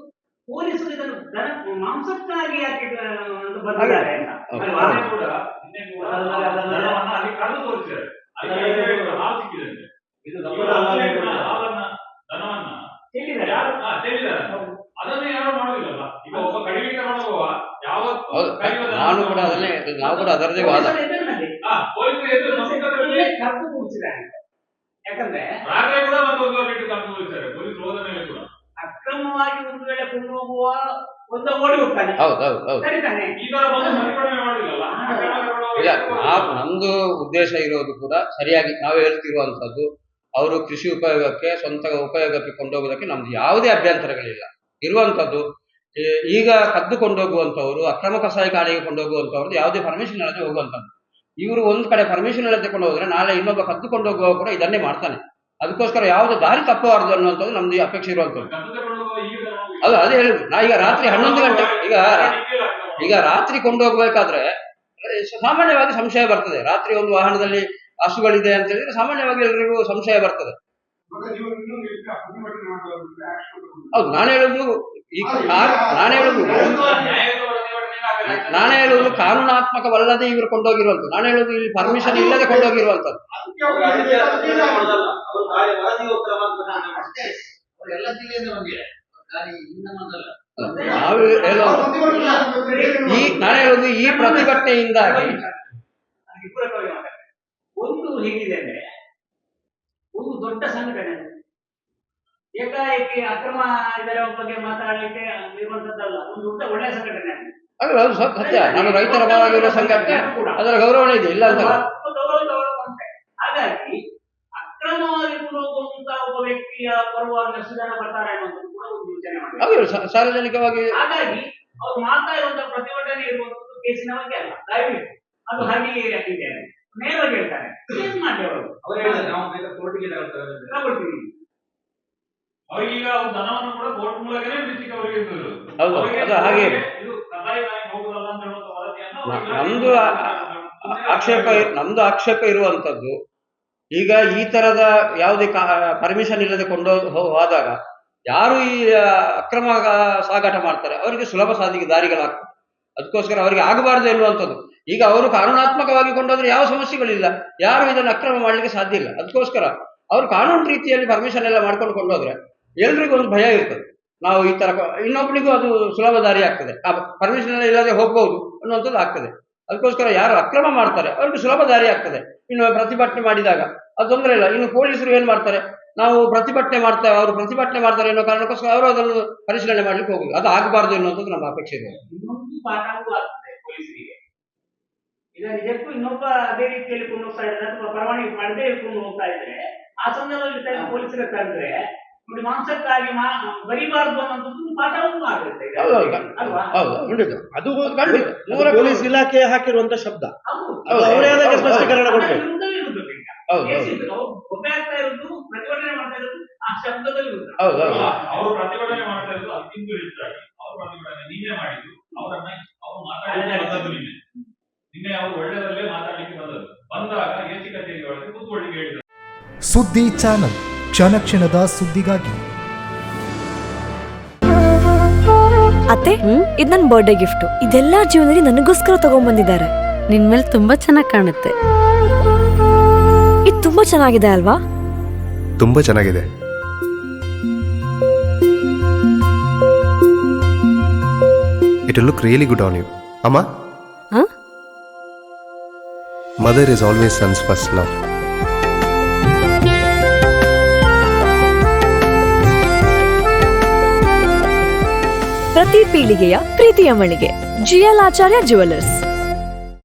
ಪೊಲೀಸರು ಇದನ್ನು ಮಾಂಸಕ್ಕಾಗಿ ಯಾಕೆ ಬಂದಿದ್ದಾರೆ ಅಂತ. ವಾದ ಕೂಡ ದನವನ್ನ ಅಲ್ಲಿ ಕಳೆದು ತೋರಿಸಿದ್ದಾರೆ. ಹಾಲು ಸಿಕ್ಕಿದೆ, ಇದು ಹಾಲನ್ನ ದನವನ್ನ ಹೇಳಿದ್ದಾರೆ. ಅದನ್ನ ಯಾರು ಮಾಡುದಿಲ್ಲಲ್ಲ. ಈಗ ಒಬ್ಬ ಕಡಿಲಿಕ್ಕೆ ಮಾಡುವ ಯಾವತ್ತು ನಾನು ಕೂಡ ಅದನ್ನೇ, ನಾವು ಕೂಡ ಅದರದೇ ವಾದ. ಕರ್ದು ಕೂಡಿಸಿದ್ದಾರೆ. ಯಾಕಂದ್ರೆ ರಾತ್ರಿ ಕೂಡ ಒಂದು ಬಿಟ್ಟು ಕರ್ದು ಕೂಡಿಸ್ತಾರೆ ಪೊಲೀಸ್ ಹೋದ ಮೇಲೆ ಕೂಡ. ಅಕ್ರಮವಾಗಿ ಒಂದು ವೇಳೆ ಕೊಂಡು ಹೋಗುವ ಒಂದು ಓಡಿ ಹೋಗ್ತಾನೆ. ಸರಿತಾನೆ. ಈ ತರ ಬಂದು ಸರಿಪಡಣೆ ಮಾಡುದಿಲ್ಲಲ್ಲ. ಇಲ್ಲ, ನಮ್ದು ಉದ್ದೇಶ ಇರೋದು ಕೂಡ ಸರಿಯಾಗಿ ನಾವು ಹೇಳ್ತಿರುವಂತದ್ದು, ಅವರು ಕೃಷಿ ಉಪಯೋಗಕ್ಕೆ, ಸ್ವಂತ ಉಪಯೋಗಕ್ಕೆ ಕೊಂಡೋಗೋದಕ್ಕೆ ನಮ್ದು ಯಾವುದೇ ಅಭ್ಯಂತರಗಳಿಲ್ಲ ಇರುವಂತದ್ದು. ಈಗ ಕದ್ದು ಕೊಂಡೋಗುವಂತವ್ರು, ಅಕ್ರಮ ಕಸಾಯಿಖಾನೆಗೆ ಕೊಂಡೋಗುವಂತವ್ರದ್ದು ಯಾವುದೇ ಪರ್ಮಿಷನ್ ಇಲ್ಲದೆ ಹೋಗುವಂತದ್ದು. ಇವರು ಒಂದ್ ಕಡೆ ಪರ್ಮಿಷನ್ ಇಲ್ಲದೆ ತಗೊಂಡು ಹೋದ್ರೆ ನಾಳೆ ಇನ್ನೊಬ್ಬ ಕದ್ದು ಕೊಂಡೋಗುವ ಕೂಡ ಇದನ್ನೇ ಮಾಡ್ತಾನೆ. ಅದಕ್ಕೋಸ್ಕರ ಯಾವ್ದು ದಾರಿ ತಪ್ಪಬಾರದು ಅನ್ನುವಂಥದ್ದು ನಮ್ದು ಅಪೇಕ್ಷೆ ಇರುವಂತದ್ದು. ಅದು ಅದೇ ಹೇಳುದು. ನಾ ಈಗ ರಾತ್ರಿ 11 ಗಂಟೆ ಈಗ ರಾತ್ರಿ ಕೊಂಡೋಗ್ಬೇಕಾದ್ರೆ ಸಾಮಾನ್ಯವಾಗಿ ಸಂಶಯ ಬರ್ತದೆ. ರಾತ್ರಿ ಒಂದು ವಾಹನದಲ್ಲಿ ಹಸುಗಳಿದೆ ಅಂತ ಹೇಳಿದ್ರೆ ಸಾಮಾನ್ಯವಾಗಿ ಎಲ್ರಿಗೂ ಸಂಶಯ ಬರ್ತದೆ. ಹೌದು, ನಾನು ಹೇಳುವುದು ಕಾನೂನಾತ್ಮಕವಲ್ಲದೆ ಇವರು ಕೊಂಡೋಗಿರುವಂತದ್ದು. ನಾನು ಹೇಳುದು ಇಲ್ಲಿ ಪರ್ಮಿಷನ್ ಇಲ್ಲದೆ ಕೊಂಡೋಗಿರುವಂತದ್ದು. ನಾನು ಹೇಳುದು ಈ ಪ್ರತಿಭಟನೆಯಿಂದಾಗಿ ಒಂದು ಹೇಗಿದೆ ಅಂದ್ರೆ ಒಂದು ದೊಡ್ಡ ಸಂಘಟನೆ ಏಕಾಏಕಿ ಅಕ್ರಮ ಇದರ ಬಗ್ಗೆ ಮಾತಾಡಲಿಕ್ಕೆ ಇರುವಂತದ್ದಲ್ಲ. ಒಂದು ದೊಡ್ಡ ಒಳ್ಳೆಯ ಸಂಘಟನೆ. ಅದು ಸತ್ಯ. ನಾನು ರೈತರ ಪರವಾಗಿರೋ ಸಂಘಟನೆ, ಅದರ ಗೌರವನೇ ಇದೆ, ಇಲ್ಲ ಅಂತ. ಹಾಗಾಗಿ ಅಕ್ರಮವಾಗಿ ಹೋಗುವಂತ ಒಬ್ಬ ವ್ಯಕ್ತಿಯ ಪರವಾಗಿ ಎಷ್ಟು ಜನ ಬರ್ತಾರೆ ಅನ್ನೋದು ಕೂಡ ಒಂದು ಯೋಚನೆ ಮಾಡಿ ಸಾರ್ವಜನಿಕವಾಗಿ. ಹಾಗಾಗಿ ಅವ್ರು ಮಾಡ್ತಾ ಇರುವಂತಹ ಪ್ರತಿಭಟನೆ ಇರುವಂತದ್ದು ಕೇಸಿನ ಬಗ್ಗೆ ಅಲ್ಲ. ದಯವಿಟ್ಟು ಅದು ಹಾಗೆ ಹಾಕಿದ್ದೇನೆ ನೇರವಾಗಿ ಹೇಳ್ತಾರೆ, ಕೇಸ್ ಮಾಡಿ ಅವರು ಕೋರ್ಟ್ಗೆ ತಗೊಳ್ತೀವಿ. ಅವರಿಗೀಗ ಅವ್ರ ದನವನ್ನು ಕೂಡ ಕೋರ್ಟ್ ಮೂಲಕನೇ ಬಿಡಿಸಿಕ್ಕೆ ಅವರಿಗೆ ಹಾಗೆ ನಮ್ದು ಆಕ್ಷೇಪ ಇರುವಂತದ್ದು. ಈಗ ಈ ತರದ ಯಾವುದೇ ಪರ್ಮಿಷನ್ ಇಲ್ಲದೆ ಹೋದಾಗ ಯಾರು ಈ ಅಕ್ರಮ ಸಾಗಾಟ ಮಾಡ್ತಾರೆ ಅವರಿಗೆ ಸುಲಭ ಸಾಧಿಗೆ ದಾರಿಗಳಾಗ್ತದೆ. ಅದಕ್ಕೋಸ್ಕರ ಅವರಿಗೆ ಆಗಬಾರದು ಎನ್ನುವಂಥದ್ದು. ಈಗ ಅವರು ಕಾನೂನಾತ್ಮಕವಾಗಿ ಕೊಂಡೋದ್ರೆ ಯಾವ ಸಮಸ್ಯೆಗಳಿಲ್ಲ, ಯಾರು ಇದನ್ನು ಅಕ್ರಮ ಮಾಡ್ಲಿಕ್ಕೆ ಸಾಧ್ಯ ಇಲ್ಲ. ಅದಕ್ಕೋಸ್ಕರ ಅವರು ಕಾನೂನು ರೀತಿಯಲ್ಲಿ ಪರ್ಮಿಷನ್ ಎಲ್ಲ ಮಾಡ್ಕೊಂಡು ಕೊಂಡೋದ್ರೆ ಎಲ್ರಿಗೂ ಒಂದು ಭಯ ಇರ್ತದೆ. ನಾವು ಈ ತರ ಇನ್ನೊಬ್ಬನಿಗೂ ಅದು ಸುಲಭ ದಾರಿ ಆಗ್ತದೆ, ಆ ಪರ್ಮಿಷನ್ ಎಲ್ಲ ಇಲ್ಲದೆ ಹೋಗ್ಬಹುದು ಅನ್ನುವಂಥದ್ದು ಆಗ್ತದೆ. ಅದಕ್ಕೋಸ್ಕರ ಯಾರು ಅಕ್ರಮ ಮಾಡ್ತಾರೆ ಅವ್ರಿಗೆ ಸುಲಭ ದಾರಿ ಆಗ್ತದೆ. ಇನ್ನು ಪ್ರತಿಭಟನೆ ಮಾಡಿದಾಗ ಅದು ತೊಂದರೆ ಇಲ್ಲ. ಇನ್ನು ಪೊಲೀಸರು ಏನ್ ಮಾಡ್ತಾರೆ, ನಾವು ಪ್ರತಿಭಟನೆ ಮಾಡ್ತೇವೆ, ಅವರು ಪ್ರತಿಭಟನೆ ಮಾಡ್ತಾರೆ ಅನ್ನೋ ಕಾರಣಕ್ಕೋಸ್ಕರ ಅವರು ಅದನ್ನು ಪರಿಶೀಲನೆ ಮಾಡ್ಲಿಕ್ಕೆ ಹೋಗುದು. ಅದು ಆಗಬಾರ್ದು ಎನ್ನುವಂಥದ್ದು ನಮ್ಮ ಅಪೇಕ್ಷೆ ಇದೆ. ಇನ್ನೊಂದು ಪಾಠವೂ ಆಗ್ತದೆ ಪೊಲೀಸರಿಗೆ. ಈಗ ನಿಜಕ್ಕೂ ಇನ್ನೊಬ್ಬ ಅದೇ ರೀತಿಯಲ್ಲಿ ಕೊಂಡು ಹೋಗ್ತಾ ಇದ್ರೆ ಅಥವಾ ಪರವಾನಗಿ ಮಾಡದೇ ಕೊಂಡು ಹೋಗ್ತಾ ಇದ್ರೆ ಆ ಸಂದರ್ಭದಲ್ಲಿ ಪೊಲೀಸರ ತಂದ್ರೆ ನೋಡಿ ಮಾಂಸಕ್ಕಾಗಿ ಬರಿಬಾರ್ದು ಅನ್ನೋದು ಪಾಠವೂ ಆಗುತ್ತೆ ಅದು ಪೊಲೀಸ್ ಇಲಾಖೆ ಹಾಕಿರುವಂತ ಶಬ್ದ. ಅವರೇ ಅದಕ್ಕೆ ಸ್ಪಷ್ಟೀಕರಣ ಕೊಡ್ಬೇಕು. ಒಬ್ಬೆ ಆಗ್ತಾ ಇರೋದು ಪ್ರತಿಭಟನೆ ಮಾಡ್ತಾ ಇರೋದು ಆ ಶಬ್ದದಲ್ಲಿ ಉಂಟು. ಹೌದು ಅಲ್ಲ, ಅವರು ಪ್ರತಿಭಟನೆ ಮಾಡ್ತಾ ಇರೋದು ಅದಕ್ಕಿಂತ ಹೆಚ್ಚಾಗಿ ಅವರು ಪ್ರತಿಭಟನೆ ನಿನ್ನೆ ಮಾಡಿದ್ದು ಅವರನ್ನ ಅವರು ಮಾತಾಡಲಿಕ್ಕೆ ಬಂದದ್ದು ನಿನ್ನೆ ಅವರು ಒಳ್ಳೆಯದರಲ್ಲೇ ಮಾತಾಡಲಿಕ್ಕೆ ಬಂದಾಗ ಎಸಿ ಕಚೇರಿ ಒಳಗೆ ಕೂತ್ಕೊಳ್ಳಿಕ್ಕೆ ಹೇಳಿದರು. ಸುದ್ದಿ ಚಾನಲ್ ಕ್ಷಣ ಕ್ಷಣದ ಸುದ್ದಿಗಾಗಿ. ಅತ್ತೆ, ಇದು ನನ್ನ ಬರ್ಡೇ ಗಿಫ್ಟ್. ಇದೆಲ್ಲ ಜೀವನದಲ್ಲಿ ನನಗೋಸ್ಕರ ತಗೊಂಡ್ಬಂದಿದ್ದಾರೆ. ನಿನ್ ಮೇಲೆ ತುಂಬಾ ಚೆನ್ನಾಗಿ ಕಾಣುತ್ತೆ. ಇದು ತುಂಬಾ ಚೆನ್ನಾಗಿದೆ ಅಲ್ವಾ? ತುಂಬಾ ಚೆನ್ನಾಗಿದೆ. It will look really good on you. Amma? Huh? Mother is always son's first love. ಪ್ರತಿ ಪೀಳಿಗೆಯ ಪ್ರೀತಿಯ ಮಳಿಗೆ GL ಆಚಾರ್ಯ ಜುವೆಲ್ಲರ್ಸ್.